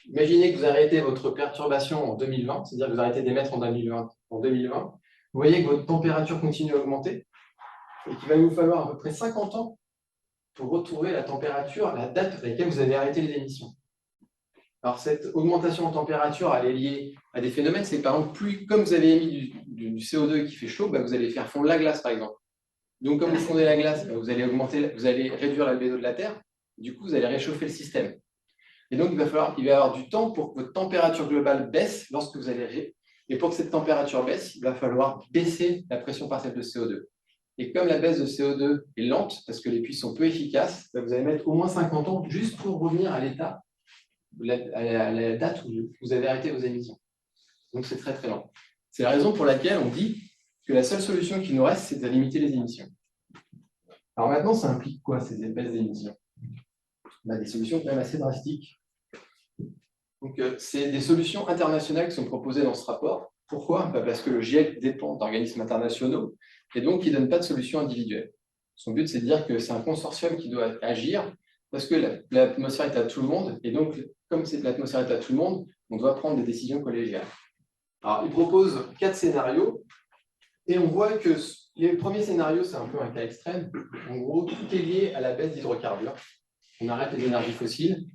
Speaker 2: Imaginez que vous arrêtez votre perturbation en 2020, c'est-à-dire que vous arrêtez d'émettre en 2020. Vous voyez que votre température continue à augmenter et qu'il va vous falloir à peu près 50 ans pour retrouver la température, la date à laquelle vous avez arrêté les émissions. Alors, cette augmentation en température, elle est liée à des phénomènes. C'est par exemple, comme vous avez émis du CO2 qui fait chaud, vous allez faire fondre la glace, par exemple. Donc, comme vous fondez la glace, vous allez réduire l'albédo de la Terre. Du coup, vous allez réchauffer le système. Et donc, il va y avoir du temps pour que votre température globale baisse lorsque vous allez. Et pour que cette température baisse, il va falloir baisser la pression partielle de CO2. Et comme la baisse de CO2 est lente, parce que les puits sont peu efficaces, vous allez mettre au moins 50 ans juste pour revenir à l'état, à la date où vous avez arrêté vos émissions. Donc, c'est très lent. C'est la raison pour laquelle on dit que la seule solution qui nous reste, c'est de limiter les émissions. Alors maintenant, ça implique quoi, ces baisses d'émissions? Des solutions quand même assez drastiques. Donc, c'est des solutions internationales qui sont proposées dans ce rapport. Pourquoi? Parce que le GIEC dépend d'organismes internationaux et donc il ne donne pas de solution individuelle. Son but, c'est de dire que c'est un consortium qui doit agir parce que l'atmosphère est à tout le monde et donc, comme l'atmosphère est à tout le monde, on doit prendre des décisions collégiales. Alors, il propose 4 scénarios et on voit que les premiers scénarios, c'est un peu un cas extrême. En gros, tout est lié à la baisse d'hydrocarbures. On arrête les énergies fossiles.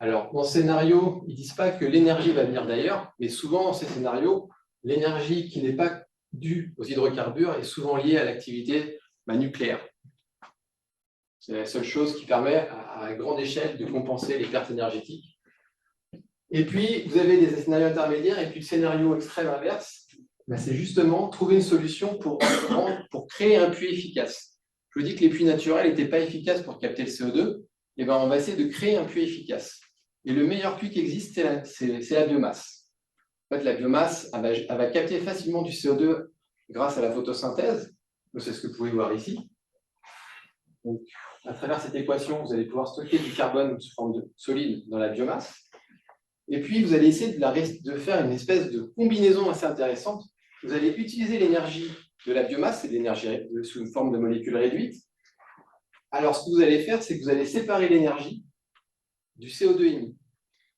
Speaker 2: Alors, dans ce scénario, ils ne disent pas que l'énergie va venir d'ailleurs, mais souvent, dans ces scénarios, l'énergie qui n'est pas due aux hydrocarbures est souvent liée à l'activité nucléaire. C'est la seule chose qui permet à grande échelle de compenser les pertes énergétiques. Et puis, vous avez des scénarios intermédiaires, et puis le scénario extrême inverse, c'est justement trouver une solution pour créer un puits efficace. Je vous dis que les puits naturels n'étaient pas efficaces pour capter le CO2, et on va essayer de créer un puits efficace. Et le meilleur puits qui existe, c'est la biomasse. En fait, la biomasse, elle va capter facilement du CO2 grâce à la photosynthèse. C'est ce que vous pouvez voir ici. Donc, à travers cette équation, vous allez pouvoir stocker du carbone sous forme de solide dans la biomasse. Et puis, vous allez essayer de faire une espèce de combinaison assez intéressante. Vous allez utiliser l'énergie de la biomasse, c'est l'énergie sous une forme de molécules réduites. Alors, ce que vous allez faire, c'est que vous allez séparer l'énergie du CO2 émis.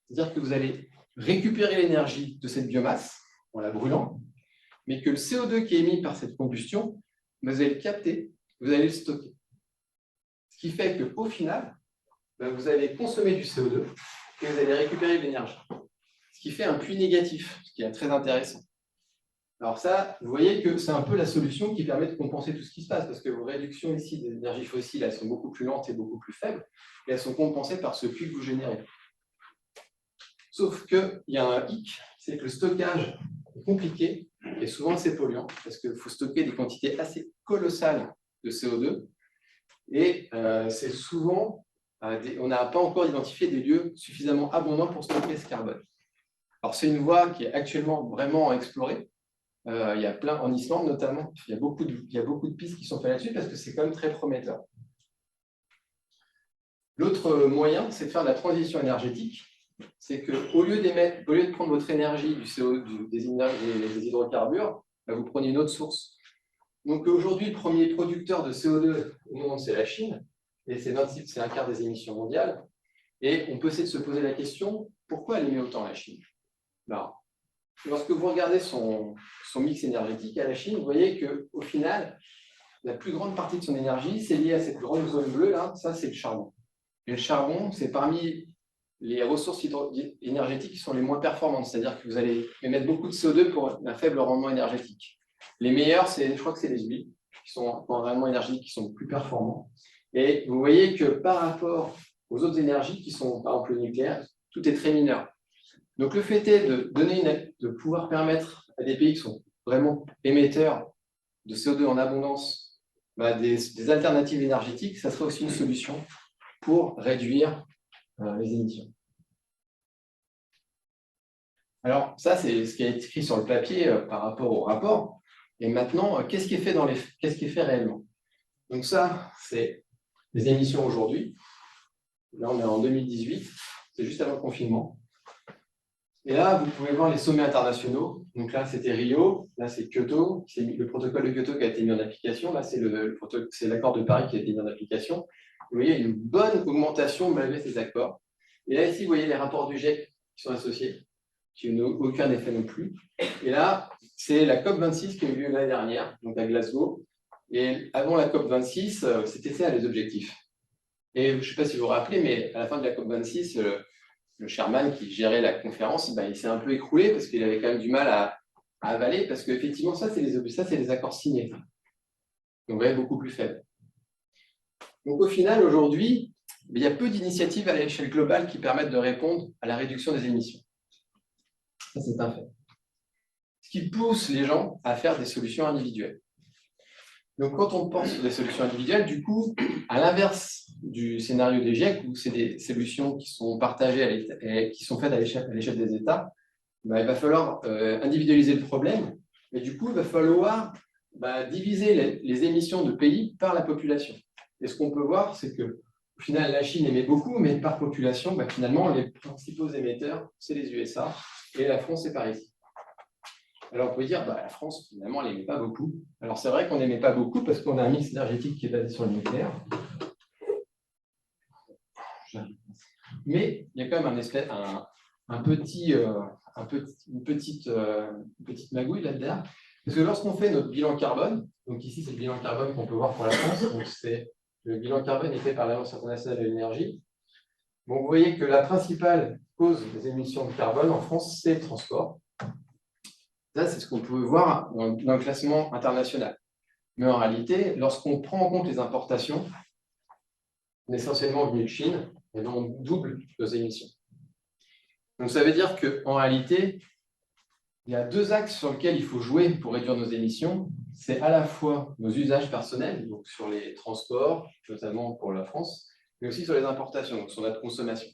Speaker 2: C'est-à-dire que vous allez récupérer l'énergie de cette biomasse en la brûlant, mais que le CO2 qui est émis par cette combustion, vous allez le capter, vous allez le stocker. Ce qui fait qu'au final, vous allez consommer du CO2 et vous allez récupérer de l'énergie. Ce qui fait un puits négatif, ce qui est très intéressant. Alors ça, vous voyez que c'est un peu la solution qui permet de compenser tout ce qui se passe, parce que vos réductions ici des énergies fossiles, elles sont beaucoup plus lentes et beaucoup plus faibles, et elles sont compensées par ce puits que vous générez. Sauf qu'il y a un hic, c'est que le stockage est compliqué et souvent assez polluant, parce qu'il faut stocker des quantités assez colossales de CO2, et c'est souvent, on n'a pas encore identifié des lieux suffisamment abondants pour stocker ce carbone. Alors c'est une voie qui est actuellement vraiment explorée. Il y a plein, en Islande notamment, il y a beaucoup de pistes qui sont faites là-dessus parce que c'est quand même très prometteur. L'autre moyen, c'est de faire de la transition énergétique. C'est qu'au lieu de prendre votre énergie du CO2, des hydrocarbures, vous prenez une autre source. Donc aujourd'hui, le premier producteur de CO2 au monde, c'est la Chine, et c'est un quart des émissions mondiales. Et on peut essayer de se poser la question, pourquoi elle émet autant la Chine? Alors, lorsque vous regardez son mix énergétique à la Chine, vous voyez qu'au final, la plus grande partie de son énergie, c'est lié à cette grande zone bleue, là, ça c'est le charbon. Et le charbon, c'est parmi les ressources énergétiques qui sont les moins performantes, c'est-à-dire que vous allez émettre beaucoup de CO2 pour un faible rendement énergétique. Les meilleurs, je crois que c'est les huiles, qui sont pour un rendement énergétique qui sont plus performants. Et vous voyez que par rapport aux autres énergies qui sont, par exemple, le nucléaire, tout est très mineur. Donc le fait est de pouvoir permettre à des pays qui sont vraiment émetteurs de CO2 en abondance des alternatives énergétiques, ça serait aussi une solution pour réduire les émissions. Alors ça, c'est ce qui est écrit sur le papier par rapport au rapport. Et maintenant, qu'est-ce qui est fait qu'est-ce qui est fait réellement? Donc ça, c'est les émissions aujourd'hui. Là, on est en 2018, c'est juste avant le confinement. Et là, vous pouvez voir les sommets internationaux. Donc là, c'était Rio, là, c'est Kyoto, c'est le protocole de Kyoto qui a été mis en application. Là, c'est l'accord de Paris qui a été mis en application. Vous voyez, une bonne augmentation malgré ces accords. Et là, ici, vous voyez les rapports du GIEC qui sont associés, qui n'ont aucun effet non plus. Et là, c'est la COP26 qui a eu lieu l'année dernière, donc à Glasgow. Et avant la COP26, c'était ça les objectifs. Et je ne sais pas si vous vous rappelez, mais à la fin de la COP26, le chairman qui gérait la conférence, il s'est un peu écroulé parce qu'il avait quand même du mal à avaler, parce qu'effectivement, ça, c'est les accords signés. Donc, vous voyez, beaucoup plus faible. Donc, au final, aujourd'hui, il y a peu d'initiatives à l'échelle globale qui permettent de répondre à la réduction des émissions. Ça, c'est un fait. Ce qui pousse les gens à faire des solutions individuelles. Donc, quand on pense sur des solutions individuelles, du coup, à l'inverse du scénario des GIEC, où c'est des solutions qui sont partagées et qui sont faites à l'échelle des États, il va falloir individualiser le problème, mais du coup, il va falloir diviser les émissions de pays par la population. Et ce qu'on peut voir, c'est que au final, la Chine émet beaucoup, mais par population, finalement, les principaux émetteurs, c'est les USA, et la France, c'est par ici. Alors, on peut dire, la France, finalement, elle n'émet pas beaucoup. Alors, c'est vrai qu'on n'émet pas beaucoup parce qu'on a un mix énergétique qui est basé sur le nucléaire. Mais il y a quand même une petite magouille là-dedans. Parce que lorsqu'on fait notre bilan carbone, donc ici, c'est le bilan carbone qu'on peut voir pour la France, donc c'est le bilan carbone est fait par l'Agence internationale de l'énergie. Donc, vous voyez que la principale cause des émissions de carbone en France, c'est le transport. Ça, c'est ce qu'on peut voir dans le classement international. Mais en réalité, lorsqu'on prend en compte les importations, essentiellement venues de Chine, et donc on double nos émissions. Donc ça veut dire qu'en réalité, il y a deux axes sur lesquels il faut jouer pour réduire nos émissions. C'est à la fois nos usages personnels, donc sur les transports, notamment pour la France, mais aussi sur les importations, donc sur notre consommation.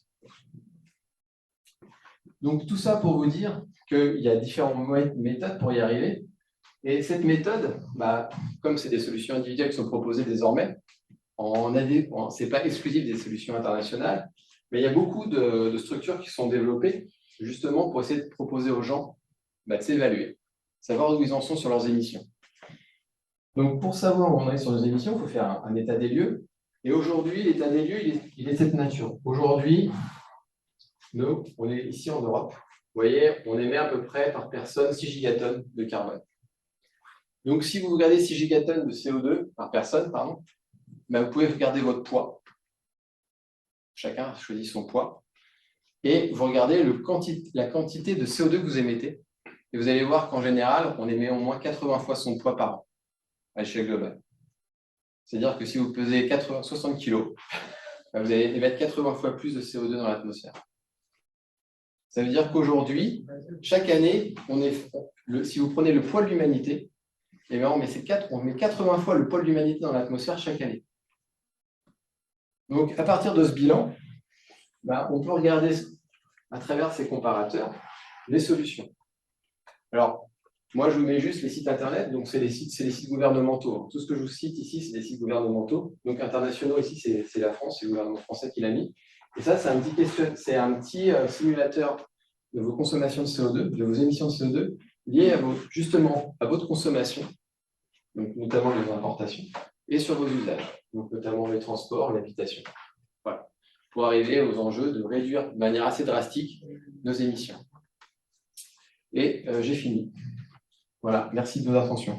Speaker 2: Donc tout ça pour vous dire qu'il y a différentes méthodes pour y arriver. Et cette méthode, comme c'est des solutions individuelles qui sont proposées désormais, ce n'est pas exclusif des solutions internationales, mais il y a beaucoup de structures qui sont développées justement pour essayer de proposer aux gens de s'évaluer, savoir où ils en sont sur leurs émissions. Donc pour savoir où on est sur nos émissions, il faut faire un état des lieux. Et aujourd'hui, l'état des lieux, il est de cette nature. Aujourd'hui, nous, on est ici en Europe. Vous voyez, on émet à peu près par personne 6 gigatonnes de carbone. Donc, si vous regardez 6 gigatonnes de CO2 par personne, vous pouvez regarder votre poids. Chacun choisit son poids. Et vous regardez la quantité de CO2 que vous émettez. Et vous allez voir qu'en général, on émet au moins 80 fois son poids par an à l'échelle globale. C'est-à-dire que si vous pesez 60 kg, vous allez émettre 80 fois plus de CO2 dans l'atmosphère. Ça veut dire qu'aujourd'hui, chaque année, si vous prenez le poids de l'humanité, on met 80 fois le poids de l'humanité dans l'atmosphère chaque année. Donc, à partir de ce bilan, on peut regarder à travers ces comparateurs les solutions. Alors, moi, je vous mets juste les sites Internet, donc c'est les sites gouvernementaux. Tout ce que je vous cite ici, c'est des sites gouvernementaux. Donc, internationaux, ici, c'est la France, c'est le gouvernement français qui l'a mis. Et ça, c'est un petit simulateur de vos consommations de CO2, de vos émissions de CO2, liées justement à votre consommation, donc notamment les importations, et sur vos usages, donc notamment les transports, l'habitation. Voilà, pour arriver aux enjeux de réduire de manière assez drastique nos émissions. Et j'ai fini. Voilà, merci de votre attention.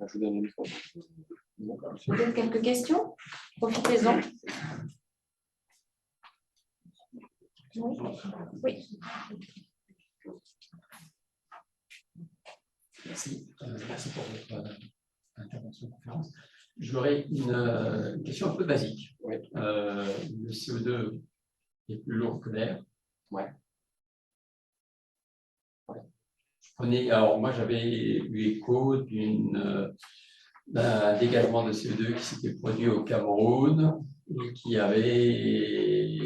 Speaker 2: Je vous donne le micro.
Speaker 1: Peut-être quelques questions? Profitez-en. Oui.
Speaker 3: Merci, merci pour votre intervention conférence. J'aurais une question un peu basique.
Speaker 2: Oui.
Speaker 3: Le CO2 est plus lourd que l'air.
Speaker 2: Ouais.
Speaker 3: Alors moi j'avais eu écho d'un dégagement de CO2 qui s'était produit au Cameroun et qui avait,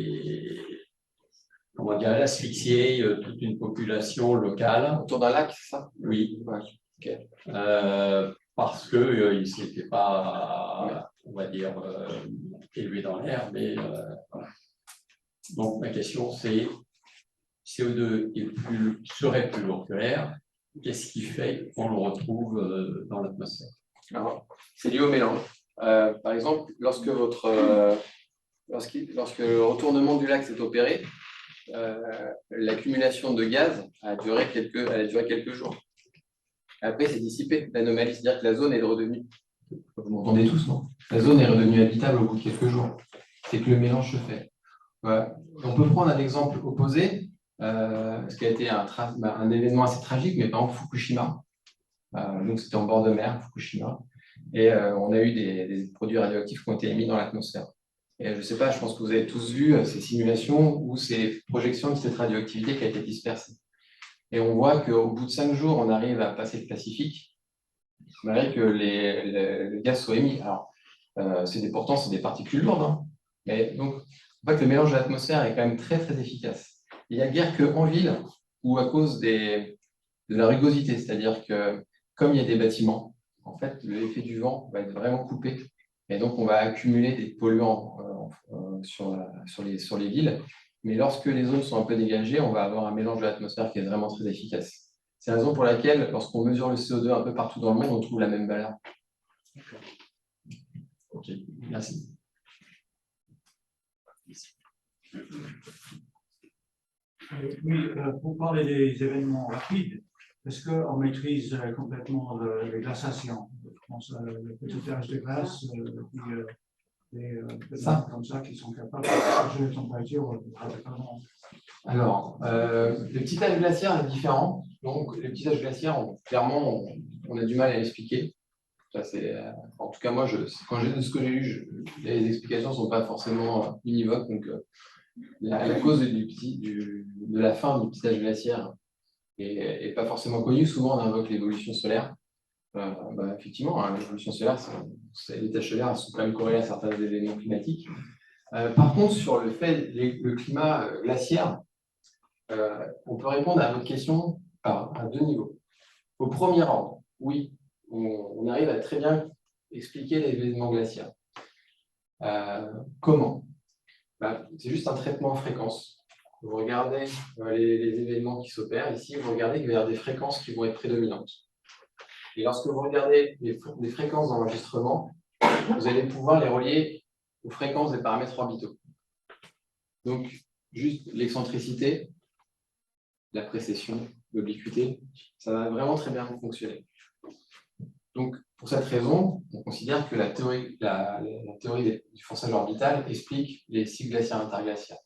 Speaker 3: comment dire, asphyxié toute une population locale.
Speaker 2: Autour d'un lac, c'est ça?
Speaker 3: Oui.
Speaker 2: Ouais. Okay.
Speaker 3: Parce qu'il ne s'était pas, on va dire, élevé dans l'air, mais voilà. Donc ma question c'est, CO2 serait plus lourd que l'air, qu'est-ce qui fait qu'on le retrouve dans l'atmosphère?
Speaker 2: Alors, c'est lié au mélange. Par exemple, lorsque le retournement du lac s'est opéré, l'accumulation de gaz a duré quelques jours. Après, c'est dissipé, l'anomalie, c'est-à-dire que la zone est redevenue, vous m'entendez tous, non? La zone est redevenue habitable au bout de quelques jours. C'est que le mélange se fait. Voilà. On peut prendre un exemple opposé, ce qui a été un événement assez tragique, mais par exemple Fukushima. Donc c'était en bord de mer, Fukushima, et on a eu des produits radioactifs qui ont été émis dans l'atmosphère. Et je ne sais pas, je pense que vous avez tous vu ces simulations ou ces projections de cette radioactivité qui a été dispersée. Et on voit qu'au bout de 5 jours, on arrive à passer le Pacifique, malgré que le gaz soit émis. Alors, pourtant, c'est des particules lourdes. Hein. Mais donc, on voit que le mélange de l'atmosphère est quand même très, très efficace. Il n'y a guère qu'en ville ou à cause de la rugosité, c'est-à-dire que comme il y a des bâtiments, en fait, l'effet du vent va être vraiment coupé. Et donc, on va accumuler des polluants sur les villes. Mais lorsque les zones sont un peu dégagées, on va avoir un mélange de l'atmosphère qui est vraiment très efficace. C'est la raison pour laquelle, lorsqu'on mesure le CO2 un peu partout dans le monde, on trouve la même valeur.
Speaker 3: Ok, merci.
Speaker 4: Oui, pour parler des événements rapides, est-ce qu'on maîtrise complètement les glaciations? Je pense le petit âge de glace, des événements comme ça qui sont capables de changer la température radicalement.
Speaker 2: Alors, le petit âge glaciaire est différent. Donc, le petit âge glaciaire, clairement, on a du mal à l'expliquer. En tout cas, moi, de ce que j'ai lu, les explications ne sont pas forcément univoques. Donc, la cause de la fin du petit âge glaciaire n'est pas forcément connue. Souvent, on invoque l'évolution solaire. Effectivement, hein, l'évolution solaire, les taches solaires sont quand même corrélées à certains événements climatiques. Par contre, sur le climat glaciaire, on peut répondre à votre question à 2 niveaux. Au premier ordre, oui, on arrive à très bien expliquer les événements glaciaires. Comment? C'est juste un traitement en fréquence. Vous regardez les événements qui s'opèrent. Ici, vous regardez qu'il va y avoir des fréquences qui vont être prédominantes. Et lorsque vous regardez les fréquences d'enregistrement, vous allez pouvoir les relier aux fréquences des paramètres orbitaux. Donc, juste l'excentricité, la précession, l'obliquité, ça va vraiment très bien fonctionner. Donc, pour cette raison, on considère que la théorie du forçage orbital explique les cycles glaciaires interglaciaires.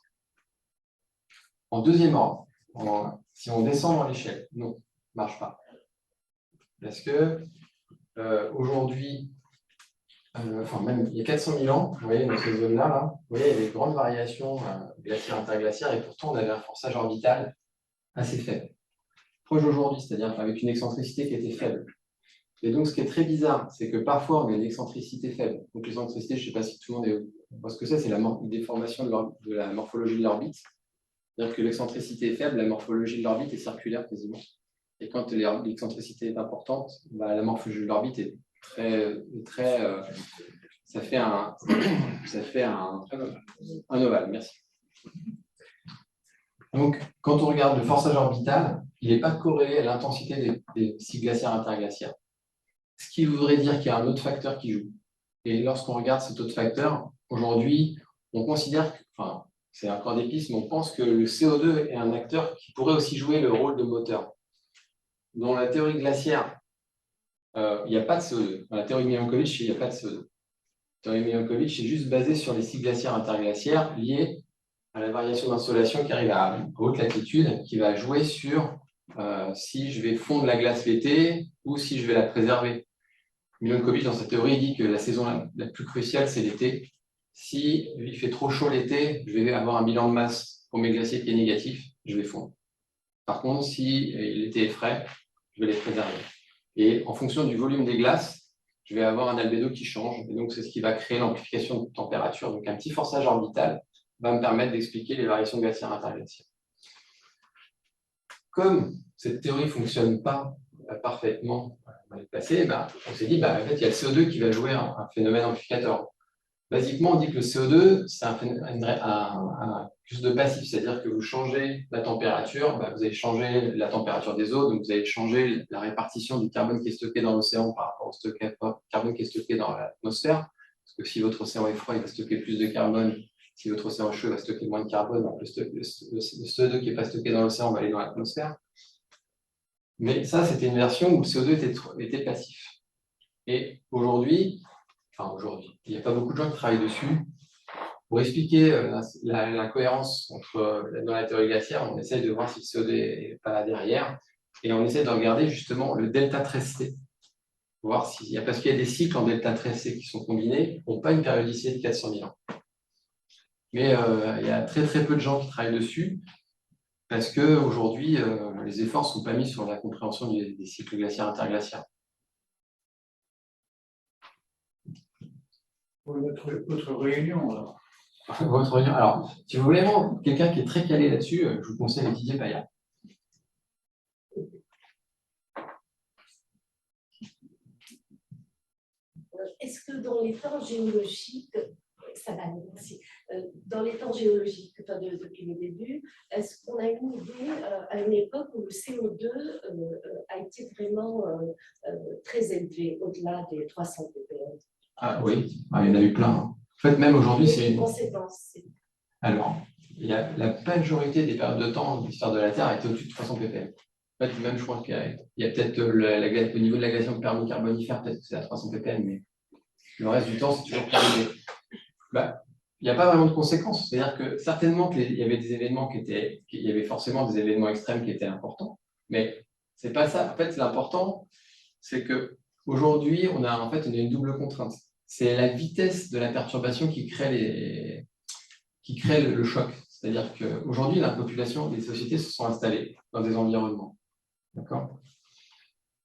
Speaker 2: En deuxième ordre, si on descend dans l'échelle, non, ça ne marche pas. Parce que aujourd'hui, même il y a 400 000 ans, vous voyez, dans cette zone-là, vous voyez, il y a des grandes variations glaciaires interglaciaires et pourtant on avait un forçage orbital assez faible. Proche d'aujourd'hui, c'est-à-dire avec une excentricité qui était faible. Et donc, ce qui est très bizarre, c'est que parfois, on a une excentricité faible. Donc, l'excentricité, je ne sais pas si tout le monde voit ce que c'est la déformation de la morphologie de l'orbite. C'est-à-dire que l'excentricité est faible, la morphologie de l'orbite est circulaire quasiment. Et quand l'excentricité est importante, la morphologie de l'orbite est ça fait un ovale. Merci. Donc, quand on regarde le forçage orbital, il n'est pas corrélé à l'intensité des cycles glaciaires interglaciaires. Ce qui voudrait dire qu'il y a un autre facteur qui joue. Et lorsqu'on regarde cet autre facteur, aujourd'hui, on considère que, enfin, c'est encore des pistes, mais on pense que le CO2 est un acteur qui pourrait aussi jouer le rôle de moteur. Dans la théorie glaciaire, il n'y a pas de CO2. Dans la théorie de Milankovitch, il n'y a pas de CO2. La théorie de Milankovitch est juste basée sur les cycles glaciaires interglaciaires liés à la variation d'insolation qui arrive à haute latitude, qui va jouer sur si je vais fondre la glace l'été ou si je vais la préserver. Milankovitch, dans sa théorie, dit que la saison la plus cruciale, c'est l'été. Si il fait trop chaud l'été, je vais avoir un bilan de masse pour mes glaciers qui est négatif, je vais fondre. Par contre, si l'été est frais, je vais les préserver. Et en fonction du volume des glaces, je vais avoir un albédo qui change. Et donc, c'est ce qui va créer l'amplification de température. Donc, un petit forçage orbital va me permettre d'expliquer les variations glaciaires interglaciaires. Comme cette théorie ne fonctionne pas parfaitement dans le passé, on s'est dit, en fait, il y a le CO2 qui va jouer un phénomène amplificateur. Basiquement, on dit que le CO2, c'est quelque chose de passif, c'est-à-dire que vous changez la température, vous allez changer la température des eaux, donc vous allez changer la répartition du carbone qui est stocké dans l'océan par rapport au carbone qui est stocké dans l'atmosphère. Parce que si votre océan est froid, il va stocker plus de carbone. Si votre océan est chaud, il va stocker moins de carbone. Donc le CO2 qui n'est pas stocké dans l'océan va aller dans l'atmosphère. Mais ça, c'était une version où le CO2 était passif. Et aujourd'hui, il n'y a pas beaucoup de gens qui travaillent dessus. Pour expliquer la cohérence dans la théorie glaciaire, on essaie de voir si le CO2 n'est pas derrière. Et on essaie de regarder justement le delta 13C. Voir parce qu'il y a des cycles en delta 13C qui sont combinés, qui n'ont pas une périodicité de 400 000 ans. Mais il y a très très peu de gens qui travaillent dessus, parce qu'aujourd'hui, les efforts ne sont pas mis sur la compréhension des cycles glaciaires interglaciaires.
Speaker 4: Pour votre réunion, alors.
Speaker 2: Votre réunion. Alors, si vous voulez vraiment quelqu'un qui est très calé là-dessus, je vous conseille Didier Payat.
Speaker 5: Est-ce que dans les temps géologiques, ça va, merci. Dans les temps géologiques, depuis le début, est-ce qu'on a une idée à une époque où le CO2 a été vraiment très élevé, au-delà des 300 ppm?
Speaker 2: Ah oui, il y en a eu plein. En fait, même aujourd'hui, c'est une
Speaker 5: conséquence.
Speaker 2: Alors, la majorité des périodes de temps de l'histoire de la Terre est au-dessus de 300 ppm. En fait, même, je crois qu'il y a peut-être au niveau de la glaciation permo-carbonifère, peut-être que c'est à 300 ppm, mais le reste du temps, c'est toujours plus élevé. Il n'y a pas vraiment de conséquences. C'est-à-dire que certainement qu'il y avait des événements il y avait forcément des événements extrêmes qui étaient importants, mais c'est pas ça. En fait, l'important, c'est qu'aujourd'hui, on a une double contrainte. C'est la vitesse de la perturbation qui crée le choc. C'est-à-dire qu'aujourd'hui, la population, les sociétés se sont installées dans des environnements. D'accord ?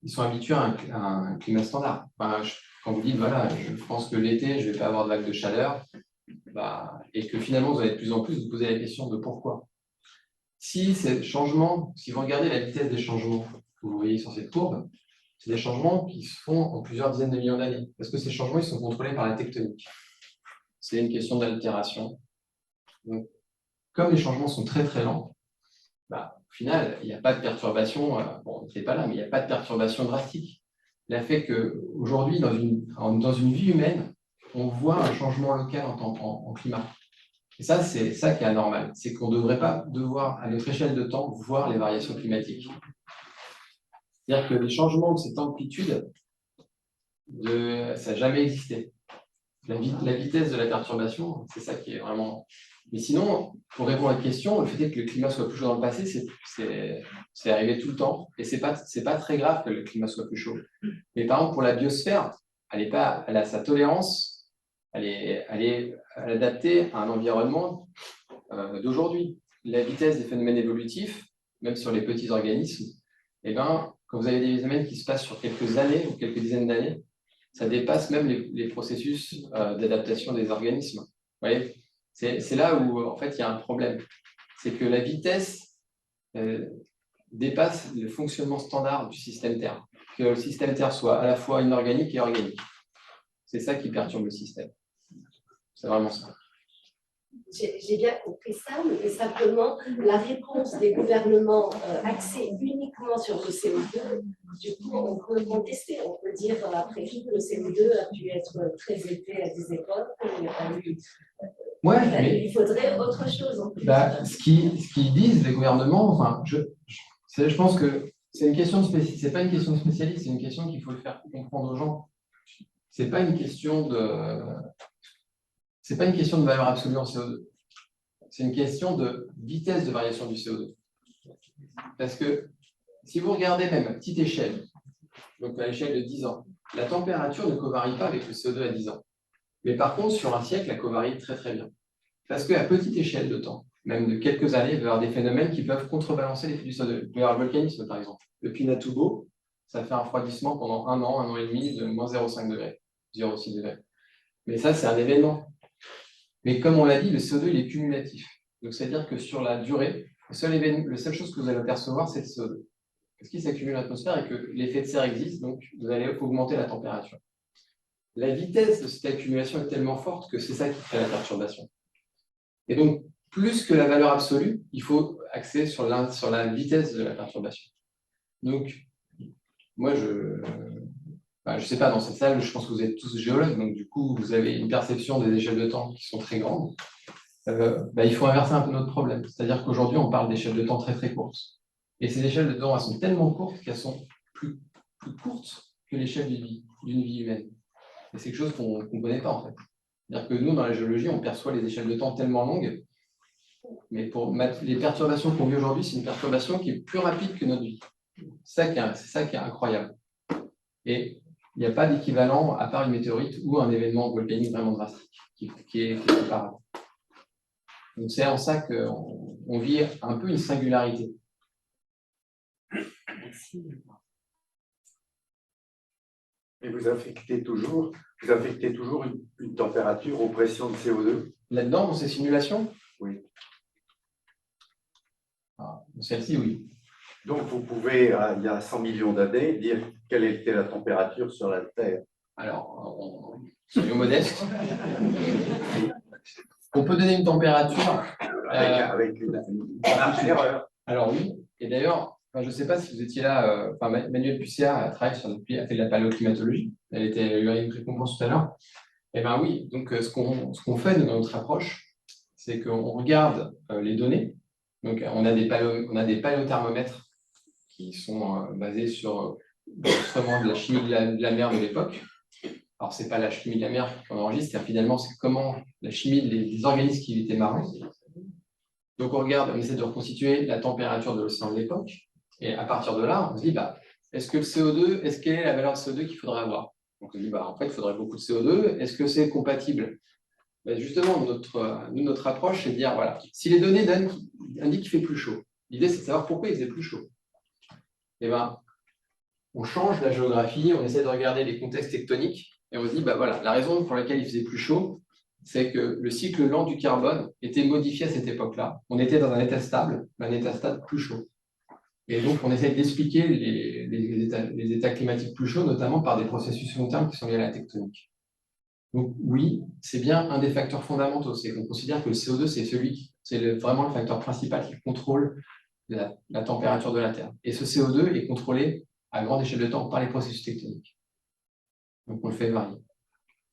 Speaker 2: Ils sont habitués à un climat standard. Quand vous dites, voilà, je pense que l'été, je ne vais pas avoir de vague de chaleur, et que finalement, vous allez de plus en plus vous poser la question de pourquoi. Si ces changements, si vous regardez la vitesse des changements que vous voyez sur cette courbe, c'est des changements qui se font en plusieurs dizaines de millions d'années, parce que ces changements, ils sont contrôlés par la tectonique. C'est une question d'altération. Donc, comme les changements sont très très lents, au final, il n'y a pas de perturbation, on n'était pas là, mais il n'y a pas de perturbation drastique. Le fait qu'aujourd'hui, dans une vie humaine, on voit un changement local en climat. Et ça, c'est ça qui est anormal. C'est qu'on ne devrait pas devoir, à notre échelle de temps, voir les variations climatiques. C'est-à-dire que les changements de cette amplitude, ça n'a jamais existé. La vitesse de la perturbation, c'est ça qui est vraiment... Mais sinon, pour répondre à la question, le fait que le climat soit plus chaud dans le passé, c'est arrivé tout le temps. Et ce n'est pas très grave que le climat soit plus chaud. Mais par exemple, pour la biosphère, elle a sa tolérance, elle est adaptée à un environnement d'aujourd'hui. La vitesse des phénomènes évolutifs, même sur les petits organismes, quand vous avez des phénomènes qui se passent sur quelques années ou quelques dizaines d'années, ça dépasse même les processus d'adaptation des organismes. Vous voyez, c'est là où, en fait, il y a un problème. C'est que la vitesse dépasse le fonctionnement standard du système Terre. Que le système Terre soit à la fois inorganique et organique. C'est ça qui perturbe le système. C'est vraiment ça.
Speaker 5: J'ai bien compris ça, mais simplement la réponse des gouvernements axée uniquement sur le CO2, du coup, on peut contester, on peut dire après tout que le CO2 a pu être très élevé à des époques, il n'y a pas eu.
Speaker 2: Ouais, mais
Speaker 5: il faudrait autre chose en plus.
Speaker 2: ce qu'ils disent, les gouvernements, enfin, je pense que c'est une question c'est pas une question de spécialiste, c'est une question qu'il faut le faire comprendre aux gens. C'est pas une question de valeur absolue en CO2. C'est une question de vitesse de variation du CO2. Parce que si vous regardez même à petite échelle, donc à l'échelle de 10 ans, la température ne covarie pas avec le CO2 à 10 ans. Mais par contre, sur un siècle, elle covarie très très bien. Parce qu'à petite échelle de temps, même de quelques années, il va y avoir des phénomènes qui peuvent contrebalancer l'effet du CO2. Il peut y avoir le volcanisme, par exemple. Le Pinatubo, ça fait un refroidissement pendant un an et demi de moins 0,5 degrés, 0,6 degrés. Mais ça, c'est un événement. Mais comme on l'a dit, le CO2, il est cumulatif. Donc, c'est-à-dire que sur la durée, la seule chose que vous allez percevoir, c'est le CO2. Parce qu'il s'accumule dans l'atmosphère et que l'effet de serre existe, donc vous allez augmenter la température. La vitesse de cette accumulation est tellement forte que c'est ça qui crée la perturbation. Et donc, plus que la valeur absolue, il faut axer sur la vitesse de la perturbation. Donc, moi, je ne sais pas, dans cette salle, je pense que vous êtes tous géologues, donc du coup, vous avez une perception des échelles de temps qui sont très grandes. Il faut inverser un peu notre problème. C'est-à-dire qu'aujourd'hui, on parle d'échelles de temps très très courtes. Et ces échelles de temps, elles sont tellement courtes qu'elles sont plus courtes que l'échelle d'une vie humaine. Et c'est quelque chose qu'on ne connaît pas, en fait. C'est-à-dire que nous, dans la géologie, on perçoit les échelles de temps tellement longues, mais pour les perturbations qu'on vit aujourd'hui, c'est une perturbation qui est plus rapide que notre vie. C'est ça qui est incroyable. Et il n'y a pas d'équivalent, à part une météorite ou un événement volcanique vraiment drastique, qui est comparable. Donc c'est en ça qu'on vit un peu une singularité.
Speaker 5: Merci.
Speaker 6: Et vous affectez toujours une température aux pressions de CO2?
Speaker 2: Là-dedans, dans ces simulations?
Speaker 6: Oui.
Speaker 2: Celle-ci, oui.
Speaker 6: Donc, vous pouvez, il y a 100 millions d'années, dire quelle était la température sur la Terre.
Speaker 2: Alors, soyons modestes. On peut donner une température.
Speaker 6: Avec une marge d'erreur.
Speaker 2: Alors oui, et d'ailleurs, je ne sais pas si vous étiez là, Manuel Pucéa a fait de la paléoclimatologie, elle a eu une récompense tout à l'heure. Eh bien oui, donc ce qu'on fait dans notre approche, c'est qu'on regarde les données. Donc on a des paléothermomètres qui sont basés sur l'enregistrement de la chimie de la mer de l'époque. Alors, ce n'est pas la chimie de la mer qu'on enregistre, finalement, c'est comment la chimie des organismes qui étaient marins. Donc, on essaie de reconstituer la température de l'océan de l'époque. Et à partir de là, on se dit, est-ce que le CO2, quelle est la valeur de CO2 qu'il faudrait avoir? Donc, on se dit, en fait, il faudrait beaucoup de CO2. Est-ce que c'est compatible? Justement, notre approche, c'est de dire, voilà, si les données indiquent qu'il fait plus chaud, l'idée, c'est de savoir pourquoi il faisait plus chaud. Et on change la géographie, on essaie de regarder les contextes tectoniques, et on se dit, voilà, la raison pour laquelle il faisait plus chaud, c'est que le cycle lent du carbone était modifié à cette époque-là. On était dans un état stable, un état stable plus chaud. Et donc, on essaie d'expliquer les états climatiques plus chauds, notamment par des processus long terme qui sont liés à la tectonique. Donc, oui, c'est bien un des facteurs fondamentaux. C'est qu'on considère que le CO2, c'est vraiment le facteur principal qui contrôle la température de la Terre. Et ce CO2 est contrôlé à grande échelle de temps par les processus tectoniques. Donc, on le fait varier.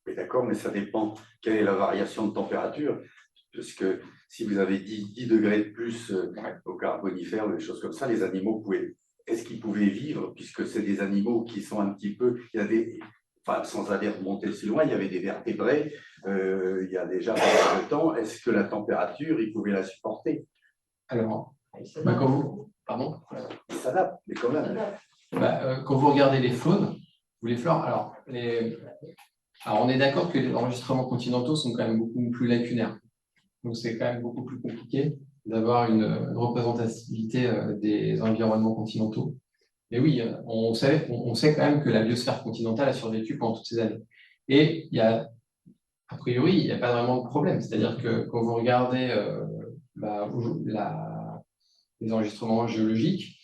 Speaker 6: Oui, d'accord, mais ça dépend quelle est la variation de température. Parce que si vous avez 10 degrés de plus au Carbonifère, des choses comme ça, les animaux est-ce qu'ils pouvaient vivre, puisque c'est des animaux qui sont un petit peu, sans aller remonter si loin, il y avait des vertébrés, il y a déjà pas mal de temps, est-ce que la température, ils pouvaient la supporter?
Speaker 2: Alors, pardon,
Speaker 6: ils s'adaptent, mais quand même.
Speaker 2: Quand vous regardez les faunes ou les flores, alors on est d'accord que les enregistrements continentaux sont quand même beaucoup plus lacunaires. Donc, c'est quand même beaucoup plus compliqué d'avoir une représentativité des environnements continentaux. Mais oui, on sait quand même que la biosphère continentale a survécu pendant toutes ces années. Et a priori, il n'y a pas vraiment de problème. C'est-à-dire que quand vous regardez les enregistrements géologiques,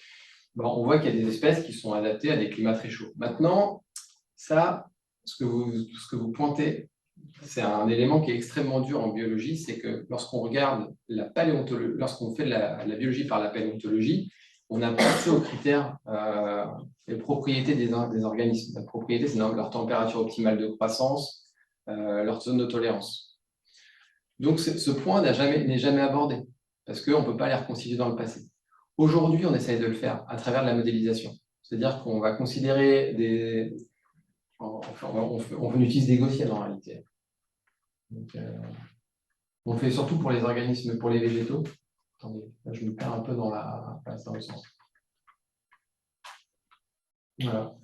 Speaker 2: on voit qu'il y a des espèces qui sont adaptées à des climats très chauds. Maintenant, ça, ce que vous pointez, c'est un élément qui est extrêmement dur en biologie, c'est que lorsqu'on regarde la paléontologie, lorsqu'on fait la biologie par la paléontologie, on n'a pas accès aux critères, les propriétés des organismes. La propriété, c'est leur température optimale de croissance, leur zone de tolérance. Donc, ce point n'est jamais abordé, parce qu'on ne peut pas les reconstituer dans le passé. Aujourd'hui, on essaye de le faire à travers de la modélisation. C'est-à-dire qu'on va considérer des... on utilise des gaussiennes en réalité. Donc, on le fait surtout pour les organismes, pour les végétaux. Attendez, là, je me perds un peu dans le sens. Voilà.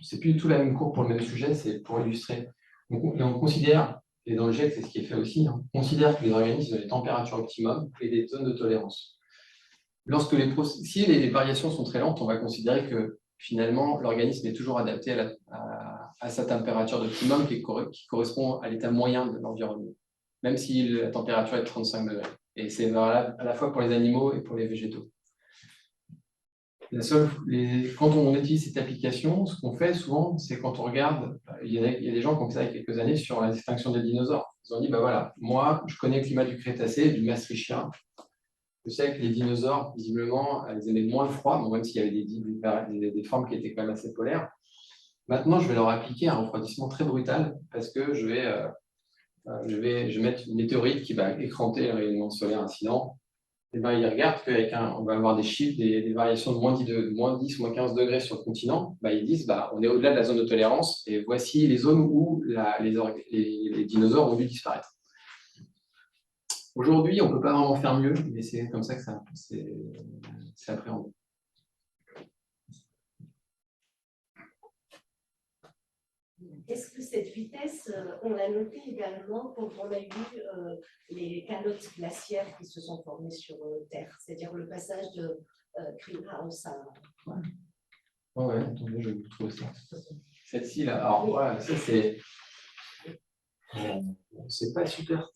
Speaker 2: C'est plus du tout la même courbe pour le même sujet, c'est pour illustrer. Donc, on considère, et dans le GIEC, c'est ce qui est fait aussi, on considère que les organismes ont des températures optimum et des zones de tolérance. Si les variations sont très lentes, on va considérer que finalement, l'organisme est toujours adapté à sa température d'optimum qui correspond à l'état moyen de l'environnement, même si la température est de 35 degrés. Et c'est valable à la fois pour les animaux et pour les végétaux. Quand on utilise cette application, ce qu'on fait souvent, c'est quand on regarde, il y a des gens qui ont fait ça il y a quelques années sur la extinction des dinosaures. Ils ont dit, bah voilà, moi, je connais le climat du Crétacé, du Maastrichtien. Je sais que les dinosaures, visiblement, ils aimaient moins le froid, même s'il y avait des formes qui étaient quand même assez polaires. Maintenant, je vais leur appliquer un refroidissement très brutal parce que je vais mettre une météorite qui va écranter le rayonnement solaire incident. Et ben, ils regardent qu'on va avoir des chiffres, des variations de moins 10 ou moins 15 degrés sur le continent. Ben, ils disent on est au-delà de la zone de tolérance et voici les zones où les dinosaures ont dû disparaître. Aujourd'hui, on ne peut pas vraiment faire mieux, mais c'est comme ça que c'est appréhendé.
Speaker 5: Est-ce que cette vitesse, on l'a noté également quand on a eu les calottes glaciaires qui se sont formées sur Terre, c'est-à-dire le passage de Greenhouse à...
Speaker 2: Ouais, attendez, je vais vous trouver ça. Celle-ci, là, alors voilà, ça c'est... C'est pas super,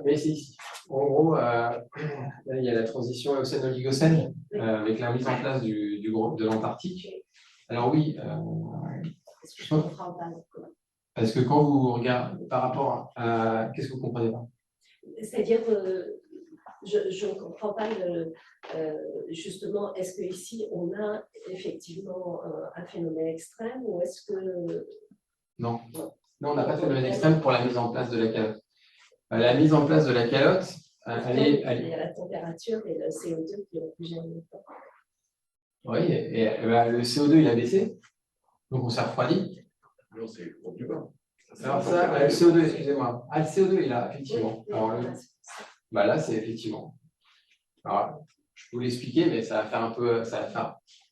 Speaker 2: mais c'est ici. En gros, là, il y a la transition Éocène-Oligocène avec la mise en place du groupe de l'Antarctique. Alors oui, parce que quand vous regardez par rapport à... Qu'est-ce que vous ne comprenez pas?
Speaker 5: C'est-à-dire, je ne comprends pas justement, est-ce qu'ici on a effectivement un phénomène extrême ou est-ce que...
Speaker 2: Non. Non, on n'a pas de phénomène extrême pour la mise en place de la calotte. La mise en place de la calotte,
Speaker 5: il y a la température et le CO2 qui ont bougé en même temps.
Speaker 2: Oui, et le CO2 il a baissé, donc on s'est refroidi.
Speaker 6: Non, c'est plus bas.
Speaker 2: Alors ça, le CO2, excusez-moi. Ah, le CO2 il a, effectivement.
Speaker 5: Oui,
Speaker 2: alors, là, c'est effectivement. Alors, je peux vous l'expliquer, mais ça va faire un peu.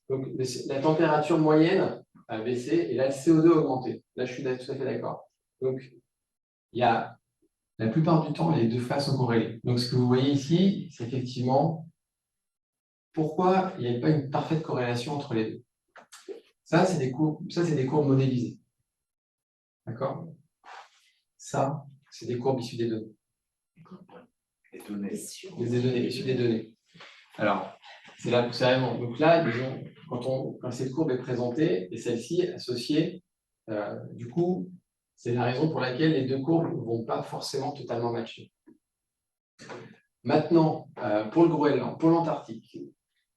Speaker 2: Donc, la température moyenne a baissé et là, le CO2 a augmenté. Là, je suis tout à fait d'accord. Donc, il y a la plupart du temps, les deux phases sont corrélées. Donc, ce que vous voyez ici, c'est effectivement pourquoi il n'y a pas une parfaite corrélation entre les deux. Ça, c'est des courbes modélisées. D'accord? Ça, c'est des courbes issues des données.
Speaker 6: Les données.
Speaker 2: Issues des données. Alors, c'est là, sérieusement. Donc là, disons, quand cette courbe est présentée et celle-ci associée, du coup, c'est la raison pour laquelle les deux courbes ne vont pas forcément totalement matcher. Maintenant, pour le Groenland, pour l'Antarctique,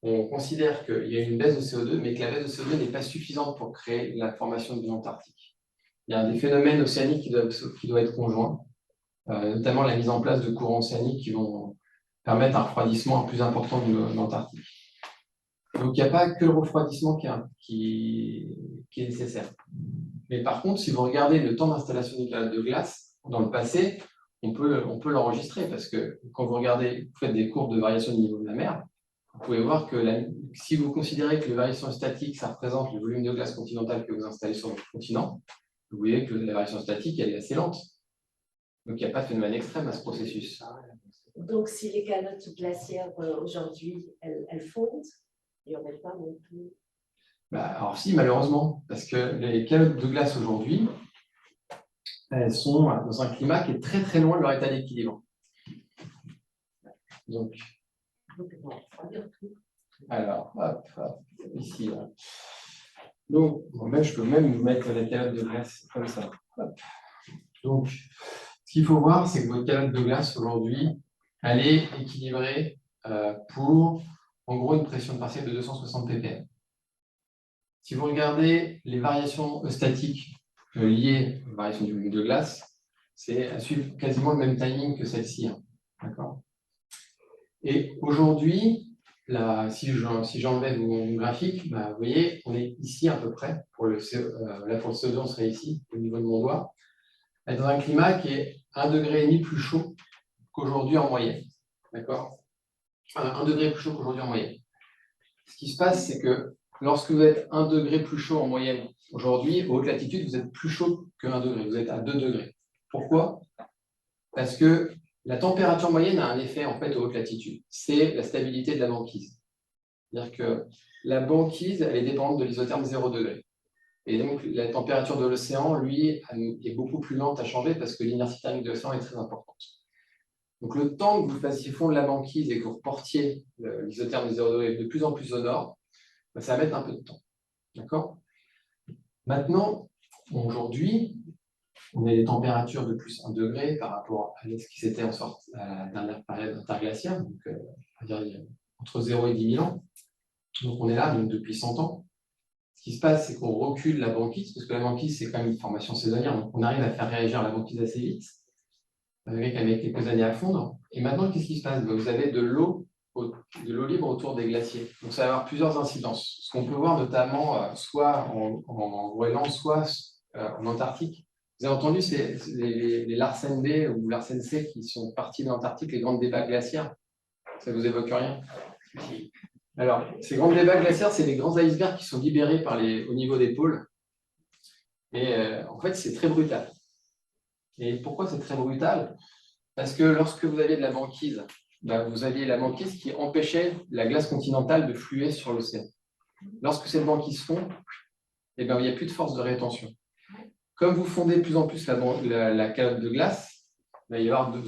Speaker 2: on considère qu'il y a une baisse de CO2, mais que la baisse de CO2 n'est pas suffisante pour créer la formation de l'Antarctique. Il y a des phénomènes océaniques qui doivent être conjoints, notamment la mise en place de courants océaniques qui vont permettre un refroidissement plus important de l'Antarctique. Donc, il n'y a pas que le refroidissement qui est nécessaire. Mais par contre, si vous regardez le temps d'installation des calottes de glace, dans le passé, on peut l'enregistrer parce que quand vous faites des courbes de variation du niveau de la mer, vous pouvez voir que si vous considérez que les variations statiques, ça représente le volume de glace continentale que vous installez sur votre continent, vous voyez que la variation statique, elle est assez lente. Donc, il n'y a pas de phénomène extrême à ce processus.
Speaker 5: Donc, si les calottes glaciaires aujourd'hui, elles fondent, il n'y aurait pas non plus...
Speaker 2: Alors si, malheureusement, parce que les calottes de glace aujourd'hui, elles sont dans un climat qui est très très loin de leur état d'équilibre. Donc, alors, hop, ici. Là. Donc, je peux même mettre la calotte de glace comme ça. Hop. Donc, ce qu'il faut voir, c'est que votre calotte de glace aujourd'hui, elle est équilibrée pour, en gros, une pression partielle de 260 ppm. Si vous regardez les variations eustatiques liées aux variations du volume de glace, elles suivent quasiment le même timing que celle-ci. Hein. D'accord ? Et aujourd'hui, si j'enlève mon graphique, bah, vous voyez, on est ici à peu près. Pour le CO2, on serait ici, au niveau de mon doigt. Dans un climat qui est 1,5 degré plus chaud qu'aujourd'hui en moyenne. D'accord ? 1 degré plus chaud qu'aujourd'hui en moyenne. Ce qui se passe, c'est que lorsque vous êtes 1 degré plus chaud en moyenne aujourd'hui, aux hautes latitudes, vous êtes plus chaud que 1 degré. Vous êtes à 2 degrés. Pourquoi ? Parce que la température moyenne a un effet en fait aux hautes latitudes. C'est la stabilité de la banquise. C'est-à-dire que la banquise, elle est dépendante de l'isotherme 0 degré. Et donc, la température de l'océan, lui, est beaucoup plus lente à changer parce que l'inertie thermique de l'océan est très importante. Donc, le temps que vous fassiez fondre la banquise et que vous reportiez l'isotherme de 0 degré de plus en plus au nord, ben, ça va mettre un peu de temps. D'accord ? Maintenant, aujourd'hui, on a des températures de plus 1 degré par rapport à ce qui s'était en sorte à la dernière période interglaciaire, donc on va dire entre 0 et 10 000 ans. Donc, on est là donc, depuis 100 ans. Ce qui se passe, c'est qu'on recule la banquise, parce que la banquise, c'est quand même une formation saisonnière, donc on arrive à faire réagir la banquise assez vite, avec quelques années à fondre. Et maintenant, qu'est-ce qui se passe ? Vous avez de l'eau libre autour des glaciers. Donc, ça va avoir plusieurs incidences. Ce qu'on peut voir notamment, soit en Groenland, soit en Antarctique. Vous avez entendu les Larsen B ou Larsen C qui sont partis de l'Antarctique, les grandes débats glaciaires. Ça ne vous évoque rien ? Alors, ces grandes débats glaciaires, c'est des grands icebergs qui sont libérés au niveau des pôles. Et en fait, c'est très brutal. Et pourquoi c'est très brutal ? Parce que lorsque vous aviez de la banquise, ben, vous aviez la banquise qui empêchait la glace continentale de fluer sur l'océan. Lorsque cette banquise fond, eh ben, il n'y a plus de force de rétention. Comme vous fondez de plus en plus la calotte de glace, vous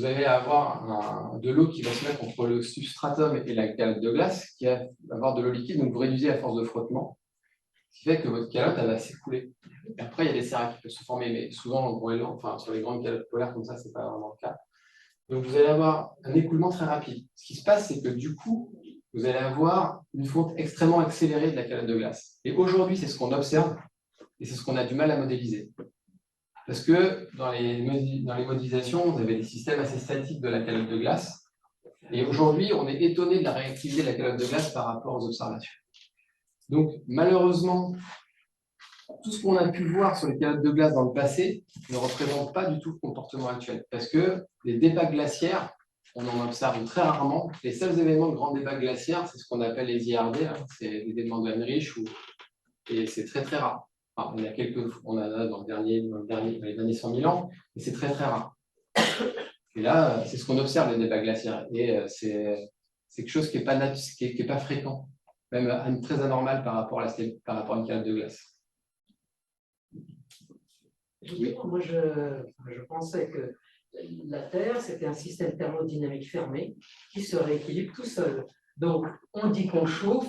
Speaker 2: allez avoir de l'eau qui va se mettre entre le substratum et la calotte de glace, qui va avoir de l'eau liquide, donc vous réduisez la force de frottement, ce qui fait que votre calotte elle va s'écouler. Et après, il y a des séracs qui peuvent se former, mais souvent en Groenland, enfin sur les grandes calottes polaires comme ça, ce n'est pas vraiment le cas. Donc vous allez avoir un écoulement très rapide. Ce qui se passe, c'est que du coup, vous allez avoir une fonte extrêmement accélérée de la calotte de glace. Et aujourd'hui, c'est ce qu'on observe, et c'est ce qu'on a du mal à modéliser. Parce que dans les modélisations, vous avez des systèmes assez statiques de la calotte de glace. Et aujourd'hui, on est étonné de la réactivité de la calotte de glace par rapport aux observations. Donc, malheureusement, tout ce qu'on a pu voir sur les calottes de glace dans le passé ne représente pas du tout le comportement actuel. Parce que les débats glaciaires, on en observe très rarement. Les seuls événements de grands débats glaciaires, c'est ce qu'on appelle les IRD, hein, c'est les événements de Heinrich, et c'est très très rare. Enfin, on en a dans les derniers 100 000 ans, mais c'est très très rare. Et là, c'est ce qu'on observe, les débats glaciaires. Et c'est quelque chose qui n'est pas fréquent, même très anormal par rapport à une calotte de glace.
Speaker 7: Moi, je pensais que la Terre, c'était un système thermodynamique fermé qui se rééquilibre tout seul. Donc, on dit qu'on chauffe,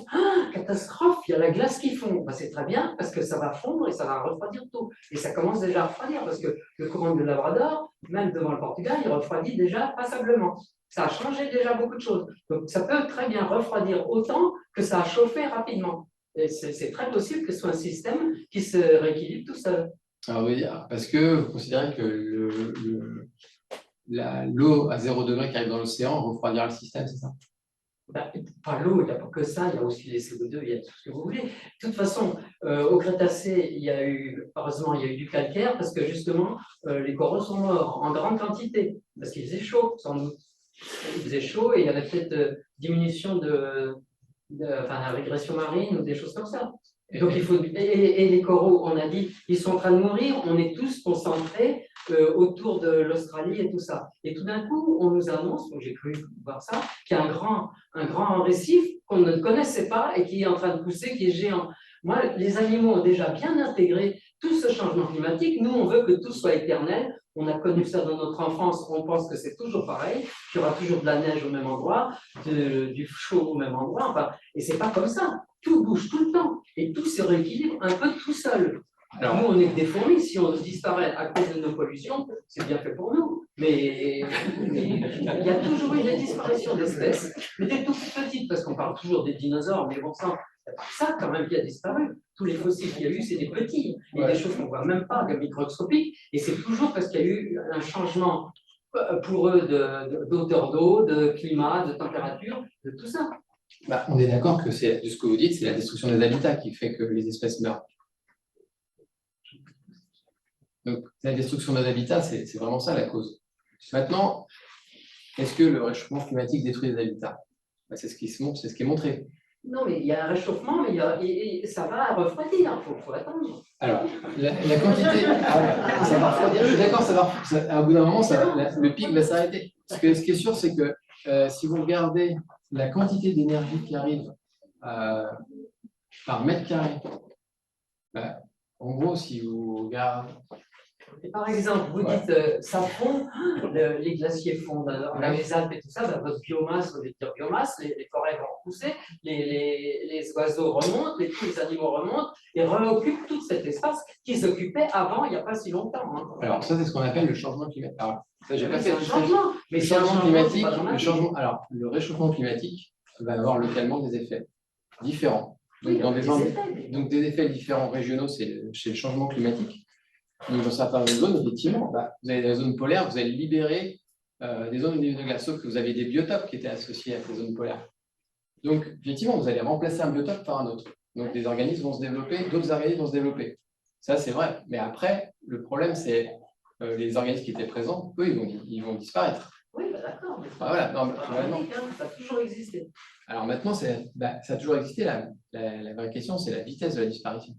Speaker 7: catastrophe, il y a la glace qui fond. Ben, c'est très bien parce que ça va fondre et ça va refroidir tout. Et ça commence déjà à refroidir parce que le courant de Labrador, même devant le Portugal, il refroidit déjà passablement. Ça a changé déjà beaucoup de choses. Donc, ça peut très bien refroidir autant que ça a chauffé rapidement. Et c'est très possible que ce soit un système qui se rééquilibre tout seul.
Speaker 2: Alors oui, parce que vous considérez que l'eau à 0 degré qui arrive dans l'océan refroidira le système, c'est ça?
Speaker 7: Ben, pas l'eau, il n'y a pas que ça, il y a aussi les CO2, il y a tout ce que vous voulez. De toute façon, au Crétacé, heureusement, il y a eu du calcaire parce que justement, les coraux sont morts en grande quantité, parce qu'il faisait chaud, sans doute. Il faisait chaud et il y avait peut-être diminution la régression marine ou des choses comme ça. Et donc, et les coraux, on a dit, ils sont en train de mourir, on est tous concentrés autour de l'Australie et tout ça. Et tout d'un coup, on nous annonce, j'ai cru voir ça, qu'il y a un grand récif qu'on ne connaissait pas et qui est en train de pousser, qui est géant. Moi, les animaux ont déjà bien intégré tout ce changement climatique. Nous, on veut que tout soit éternel. On a connu ça dans notre enfance, on pense que c'est toujours pareil, qu'il y aura toujours de la neige au même endroit, du chaud au même endroit, enfin, et c'est pas comme ça. Tout bouge tout le temps et tout se rééquilibre un peu tout seul.
Speaker 2: Alors-
Speaker 7: nous, on est que des fourmis. Si on disparaît à cause de nos pollutions, c'est bien fait pour nous. Mais il y a toujours eu des disparitions d'espèces, mais des tout petites, parce qu'on parle toujours des dinosaures, mais bon sang, c'est pas ça quand même qui a disparu. Tous les fossiles qu'il y a eu, c'est des petits, et des choses qu'on ne voit même pas, des microscopiques, et c'est toujours parce qu'il y a eu un changement pour eux d'odeur d'eau, de climat, de température, de tout ça.
Speaker 2: Bah, on est d'accord que c'est, de ce que vous dites, c'est la destruction des habitats qui fait que les espèces meurent. Donc, la destruction des habitats, c'est vraiment ça la cause. Maintenant, est-ce que le réchauffement climatique détruit les habitats? Bah, c'est ce qui est montré.
Speaker 7: Non, mais il y a un réchauffement, mais et ça va refroidir, il faut attendre.
Speaker 2: Alors, la quantité, ça va refroidir, je suis d'accord, à bout d'un moment, le pic va s'arrêter. Ce qui est sûr, c'est que si vous regardez la quantité d'énergie qui arrive par mètre carré, bah, en gros, si vous regardez.
Speaker 7: Et par exemple, vous dites ça fond, les glaciers fondent dans les Alpes et tout ça, bah, votre biomasse, au lieu de dire biomasse, les forêts vont repousser, les oiseaux remontent, tous les animaux remontent et réoccupent tout cet espace qu'ils occupaient avant, il n'y a pas si longtemps. Hein.
Speaker 2: Alors, ça, c'est ce qu'on appelle le changement climatique. Alors, ça, j'ai pas fait
Speaker 7: un changement. Mais
Speaker 2: le
Speaker 7: c'est un
Speaker 2: changement
Speaker 7: changement, c'est
Speaker 2: climatique,
Speaker 7: pas dramatique.
Speaker 2: alors, le réchauffement climatique va avoir localement des effets différents. Donc,
Speaker 7: Oui,
Speaker 2: dans
Speaker 7: des effets.
Speaker 2: donc des effets différents régionaux, c'est chez le changement climatique. Donc, dans certaines zones, effectivement, vous avez des zones polaires, vous allez libérer des zones de glace, sauf que vous avez des biotopes qui étaient associés à ces zones polaires. Donc, effectivement, vous allez remplacer un biotope par un autre. Donc, des organismes vont se développer, d'autres organismes vont se développer. Ça, c'est vrai. Mais après, le problème, c'est les organismes qui étaient présents, eux, ils vont disparaître.
Speaker 7: Oui, bah, d'accord. Mais
Speaker 2: Voilà, non,
Speaker 7: ça a toujours existé.
Speaker 2: alors maintenant, ça a toujours existé. La vraie question, c'est la vitesse de la disparition.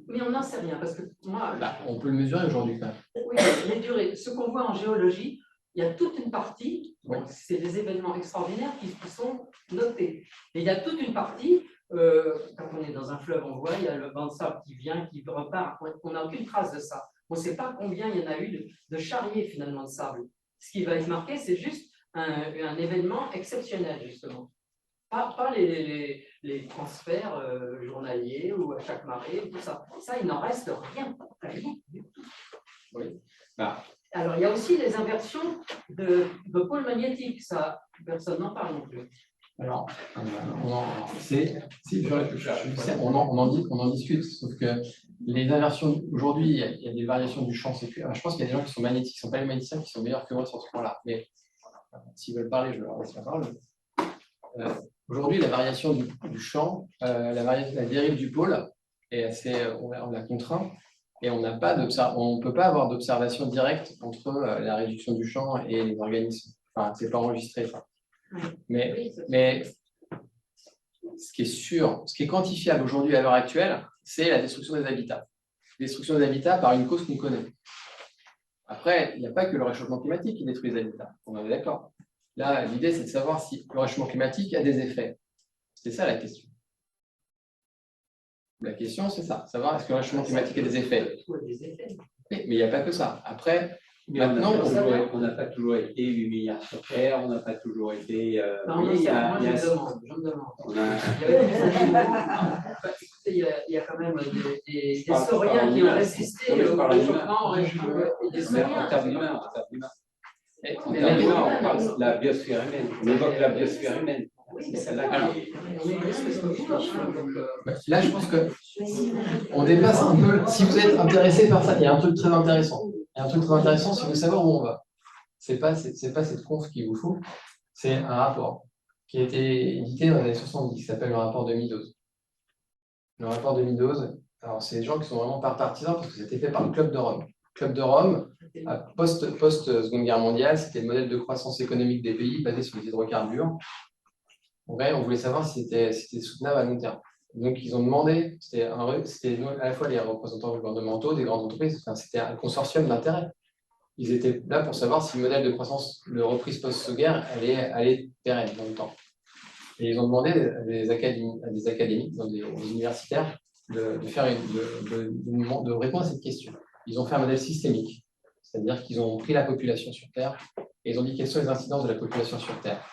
Speaker 7: Mais on n'en sait rien, parce que moi,
Speaker 2: On peut le mesurer aujourd'hui, quand même.
Speaker 7: oui, les durées, ce qu'on voit en géologie, il y a toute une partie, bon, c'est des événements extraordinaires qui sont notés. Et il y a toute une partie, quand on est dans un fleuve, on voit, il y a le banc de sable qui vient, qui repart, on n'a aucune trace de ça. On ne sait pas combien il y en a eu de charriers finalement de sable. Ce qui va être marqué, c'est juste un événement exceptionnel, justement. Pas les transferts journaliers ou à chaque marée, tout ça. Ça, il n'en reste rien. Rien du tout.
Speaker 2: Oui.
Speaker 7: Alors, il y a aussi les inversions de pôles magnétiques. Ça, personne n'en parle non plus.
Speaker 2: Alors, on en discute, sauf que les inversions, aujourd'hui, il y a des variations du champ séculaire. Je pense qu'il y a des gens qui sont magnétiques, qui ne sont pas les magnéticiens, qui sont meilleurs que moi sur ce point-là. Mais s'ils veulent parler, je leur laisse la parole. Aujourd'hui, la variation du champ, la dérive du pôle est assez, on la contraint, et on ne peut pas avoir d'observation directe entre la réduction du champ et les organismes. Enfin, ce n'est pas enregistré. Ça. Mais ce qui est sûr, ce qui est quantifiable aujourd'hui à l'heure actuelle, c'est la destruction des habitats. Destruction des habitats par une cause qu'on connaît. Après, il n'y a pas que le réchauffement climatique qui détruit les habitats. On en est d'accord. Là, l'idée, c'est de savoir si le réchauffement climatique a des effets. C'est ça la question. La question, c'est ça. Savoir est-ce que le réchauffement climatique a des effets. Oui, mais il n'y a pas que ça. Après, maintenant,
Speaker 3: on n'a pas toujours été 8 milliards sur Terre, on n'a pas toujours été.
Speaker 7: Non, je me demande. Il y a quand même des sauriens qui ont résisté au réchauffement et des sauriens.
Speaker 3: En termes d'humains, on parle de la biosphère humaine. On évoque la biosphère humaine.
Speaker 7: Oui, mais celle-là,
Speaker 2: là, je pense que on dépasse un peu. Si vous êtes intéressé par ça, il y a un truc très intéressant. Il y a un truc très intéressant si vous savez où on va. C'est pas cette conf qu'il vous faut. C'est un rapport qui a été édité dans les années 70, qui s'appelle le rapport de Meadows. Le rapport de Meadows, alors c'est des gens qui sont vraiment pas partisans parce que c'était fait par le Club de Rome. Le Club de Rome, post-Seconde Guerre mondiale, c'était le modèle de croissance économique des pays basé sur les hydrocarbures. En vrai, on voulait savoir si c'était soutenable à long terme. Donc, ils ont demandé, c'était à la fois les représentants gouvernementaux, des grandes entreprises, enfin, c'était un consortium d'intérêts. Ils étaient là pour savoir si le modèle de croissance de reprise post-guerre allait pérenne dans le temps. Et ils ont demandé à des académiques, des universitaires, de répondre à cette question. Ils ont fait un modèle systémique, c'est-à-dire qu'ils ont pris la population sur Terre et ils ont dit quelles sont les incidences de la population sur Terre.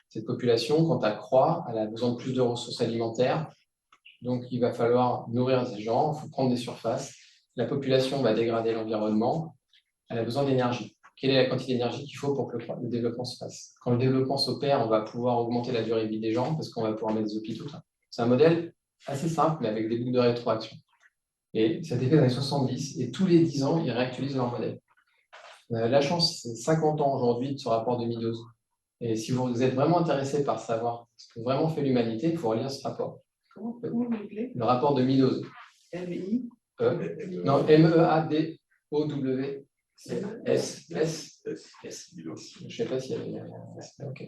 Speaker 2: Cette population, quand elle croît, elle a besoin de plus de ressources alimentaires, donc il va falloir nourrir ces gens, il faut prendre des surfaces. la population va dégrader l'environnement, elle a besoin d'énergie. Quelle est la quantité d'énergie qu'il faut pour que le développement se fasse? Quand le développement s'opère, on va pouvoir augmenter la durée de vie des gens parce qu'on va pouvoir mettre des hôpitaux. C'est un modèle assez simple, mais avec des boucles de rétroaction. Et ça a été fait dans les 70, et tous les 10 ans, ils réactualisent leur modèle. On a la chance, c'est 50 ans aujourd'hui de ce rapport de Meadows. Et si vous êtes vraiment intéressé par savoir ce que vraiment fait l'humanité, il faut relire ce rapport.
Speaker 8: Comment vous l'appelez?
Speaker 2: Le rapport de Meadows.
Speaker 8: MI?
Speaker 2: Non, MEADOW. S. Je ne sais pas s'il y avait. Ok.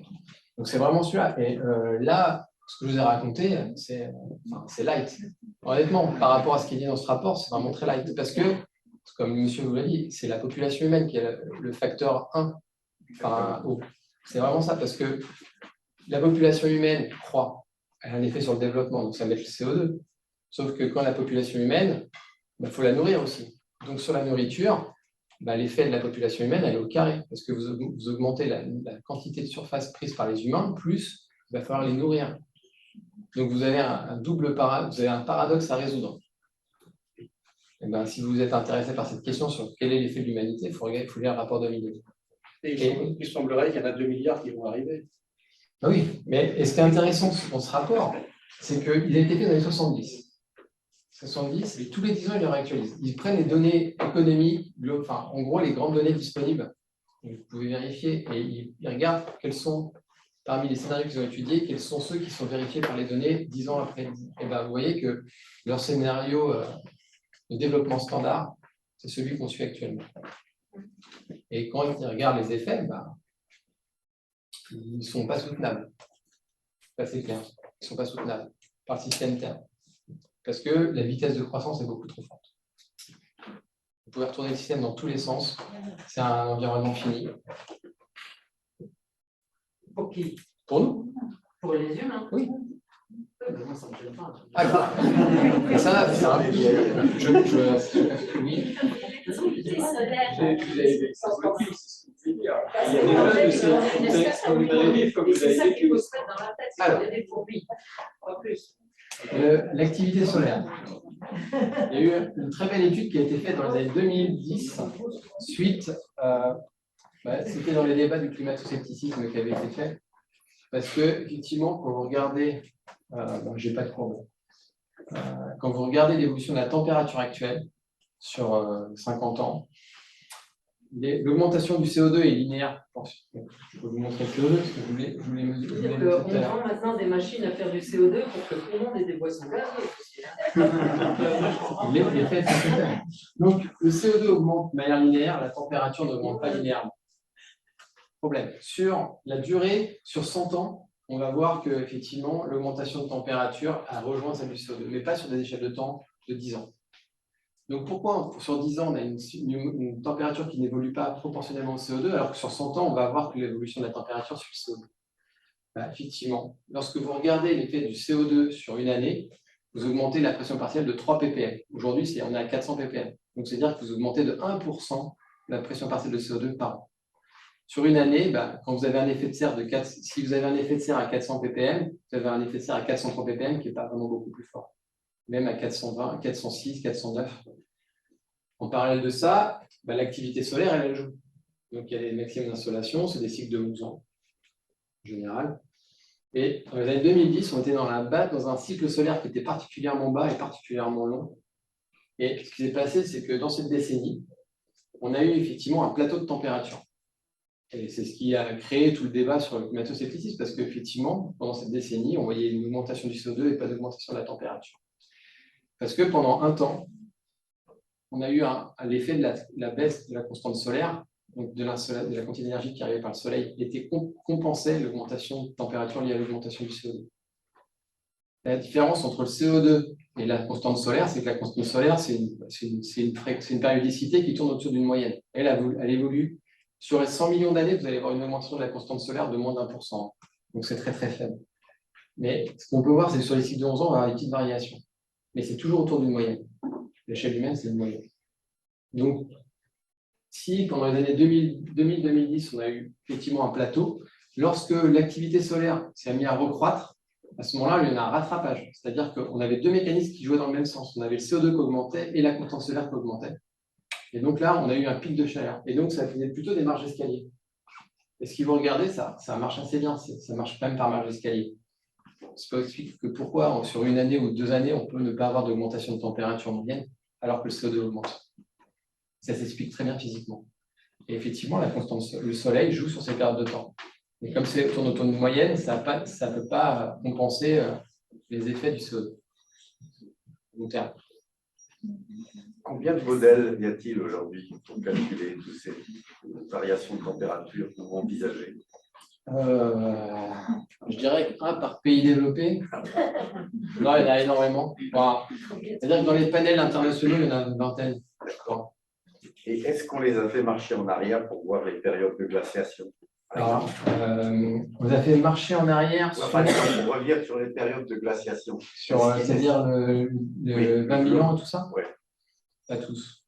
Speaker 2: Donc c'est vraiment celui-là. Et là, ce que je vous ai raconté, c'est light. Honnêtement, par rapport à ce qui est dit dans ce rapport, c'est vraiment très light. Parce que, comme monsieur vous l'a dit, c'est la population humaine qui est le facteur 1. Enfin, c'est vraiment ça, parce que la population humaine croît. Elle a un effet sur le développement, donc ça met le CO2. Sauf que quand la population humaine, il faut la nourrir aussi. Donc sur la nourriture, l'effet de la population humaine, elle est au carré, parce que vous augmentez la quantité de surface prise par les humains, plus il va falloir les nourrir. Donc vous avez un paradoxe à résoudre. Et si vous êtes intéressé par cette question sur quel est l'effet de l'humanité, il faut lire le rapport de Meadows.
Speaker 9: Et il semblerait qu'il y en a 2 milliards qui vont arriver.
Speaker 2: Ah oui, mais ce qui est intéressant dans ce rapport, c'est qu'il a été fait dans les 70. 70, et tous les 10 ans, ils le réactualisent. Ils prennent les données économiques, enfin, en gros, les grandes données disponibles. Vous pouvez vérifier, et ils regardent quels sont, parmi les scénarios qu'ils ont étudiés, quels sont ceux qui sont vérifiés par les données 10 ans après. Et vous voyez que leur scénario de développement standard, c'est celui qu'on suit actuellement. Et quand ils regardent les effets, ils ne sont pas soutenables. C'est clair, ils ne sont pas soutenables par le système terre. Parce que la vitesse de croissance est beaucoup trop forte. Vous pouvez retourner le système dans tous les sens. C'est un environnement fini.
Speaker 7: Pour qui?
Speaker 2: Pour nous?
Speaker 7: Pour les humains?
Speaker 2: Oui.
Speaker 7: Moi, ça me gêne pas.
Speaker 2: Et ça, c'est un... Oui. L'activité solaire. Il y a eu une très belle étude qui a été faite dans les années 2010, suite, c'était dans les débats du climato-scepticisme qui avait été fait, parce que effectivement, quand vous regardez, j'ai pas de courbe, quand vous regardez l'évolution de la température actuelle sur 50 ans, l'augmentation du CO2 est linéaire. Je peux vous montrer le CO2 parce que je voulais mesurer.
Speaker 7: On vend maintenant des machines à faire du CO2 pour que tout le monde ait des boissons gazeuses.
Speaker 2: Donc, le CO2 augmente de manière linéaire, la température n'augmente pas linéairement. Problème. Sur la durée, sur 100 ans, on va voir que effectivement, l'augmentation de température a rejoint celle du CO2, mais pas sur des échelles de temps de 10 ans. Donc pourquoi sur 10 ans, on a une température qui n'évolue pas proportionnellement au CO2, alors que sur 100 ans, on va voir que l'évolution de la température sur le CO2. Effectivement, lorsque vous regardez l'effet du CO2 sur une année, vous augmentez la pression partielle de 3 ppm. Aujourd'hui, on est à 400 ppm. Donc c'est-à-dire que vous augmentez de 1% la pression partielle de CO2 par an. Sur une année, quand vous avez un effet de serre si vous avez un effet de serre à 400 ppm, vous avez un effet de serre à 403 ppm qui n'est pas vraiment beaucoup plus fort. Même à 420, 406, 409. En parallèle de ça, l'activité solaire, elle joue. Donc, il y a les maximums d'insolation, c'est des cycles de 11 ans, en général. Et dans les années 2010, on était dans un cycle solaire qui était particulièrement bas et particulièrement long. Et ce qui s'est passé, c'est que dans cette décennie, on a eu effectivement un plateau de température. Et c'est ce qui a créé tout le débat sur le climato-scepticisme, parce qu'effectivement, pendant cette décennie, on voyait une augmentation du CO2 et pas d'augmentation de la température. Parce que pendant un temps, on a eu l'effet de la baisse de la constante solaire, donc de la quantité d'énergie qui arrivait par le soleil, compensait l'augmentation de température liée à l'augmentation du CO2. La différence entre le CO2 et la constante solaire, c'est que la constante solaire, c'est une périodicité qui tourne autour d'une moyenne. Elle évolue. Sur les 100 millions d'années, vous allez avoir une augmentation de la constante solaire de moins d'1%. Donc c'est très très faible. Mais ce qu'on peut voir, c'est que sur les cycles de 11 ans, on va avoir des petites variations. Mais c'est toujours autour d'une moyenne. L'échelle humaine, c'est une moyenne. Donc, si pendant les années 2000-2010, on a eu effectivement un plateau, lorsque l'activité solaire s'est mise à recroître, à ce moment-là, il y en a un rattrapage. C'est-à-dire qu'on avait deux mécanismes qui jouaient dans le même sens. On avait le CO2 qui augmentait et la constance solaire qui augmentait. Et donc là, on a eu un pic de chaleur. Et donc, ça faisait plutôt des marges d'escalier. Et ce que vous regardez, ça marche assez bien. Ça marche quand même par marge d'escalier. Ça explique que pourquoi, sur une année ou 2 années, on peut ne pas avoir d'augmentation de température moyenne alors que le CO2 augmente. Ça s'explique très bien physiquement. Et effectivement, la constance, le soleil joue sur ces périodes de temps. Et comme c'est tourne autour de moyenne, ça ne peut pas compenser les effets du CO2. Long terme.
Speaker 6: Combien de modèles y a-t-il aujourd'hui pour calculer toutes ces variations de température que vous envisagez?
Speaker 2: Je dirais qu'un par pays développé. Non, il y en a énormément. Enfin, c'est-à-dire que dans les panels internationaux, il y en a une vingtaine.
Speaker 6: Et est-ce qu'on les a fait marcher en arrière pour voir les périodes de glaciation?
Speaker 2: Alors, vous avez fait marcher en arrière sur,
Speaker 6: Enfin, pour revenir sur les périodes de glaciation.
Speaker 2: c'est-à-dire le
Speaker 6: Oui,
Speaker 2: 20 000 ans et tout ça?
Speaker 6: Oui.
Speaker 2: Pas tous.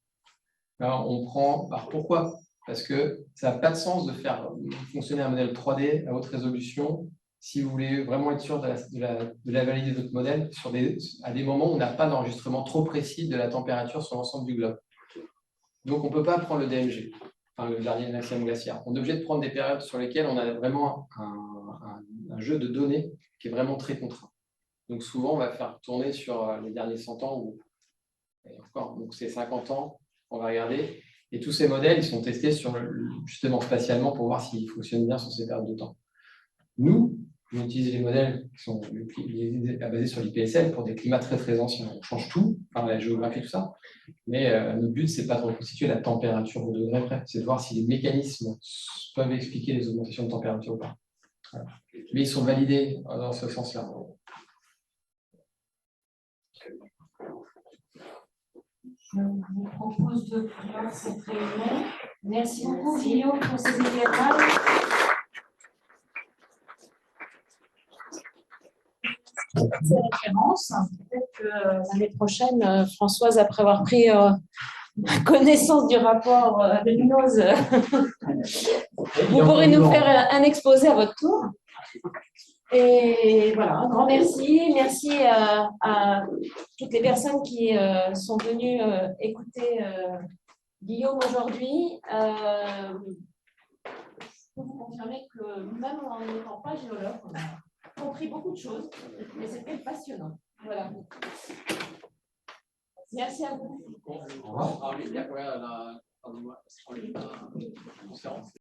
Speaker 2: Alors, on prend. Alors, pourquoi? Parce que ça n'a pas de sens de faire fonctionner un modèle 3D à haute résolution si vous voulez vraiment être sûr de la validité de votre modèle à des moments où on n'a pas d'enregistrement trop précis de la température sur l'ensemble du globe. Donc, on ne peut pas prendre le DMG, enfin le dernier maximum glaciaire. On est obligé de prendre des périodes sur lesquelles on a vraiment un jeu de données qui est vraiment très contraint. Donc, souvent, on va faire tourner sur les derniers 100 ans, et encore, donc c'est 50 ans, on va regarder. Et tous ces modèles, ils sont testés justement spatialement pour voir s'ils fonctionnent bien sur ces périodes de temps. Nous, on utilise les modèles qui sont basés sur l'IPSL pour des climats très très anciens. On change tout, enfin la géographie, tout ça. Mais notre but, ce n'est pas de reconstituer la température au degré près, c'est de voir si les mécanismes peuvent expliquer les augmentations de température ou pas. Voilà. Mais ils sont validés dans ce sens-là.
Speaker 1: Je vous propose de clore cette réunion. Merci beaucoup, Guillaume, pour ces éclairages. Ces références. Peut-être que l'année prochaine, Françoise, après avoir pris connaissance du rapport de l'INOS, vous pourrez nous faire un exposé à votre tour. Et voilà, un grand merci. Merci à toutes les personnes qui sont venues écouter Guillaume aujourd'hui. Je peux vous confirmer que même en n'étant pas géologue, on a compris beaucoup de choses, mais c'était passionnant. Voilà. Merci à vous.
Speaker 2: Au revoir.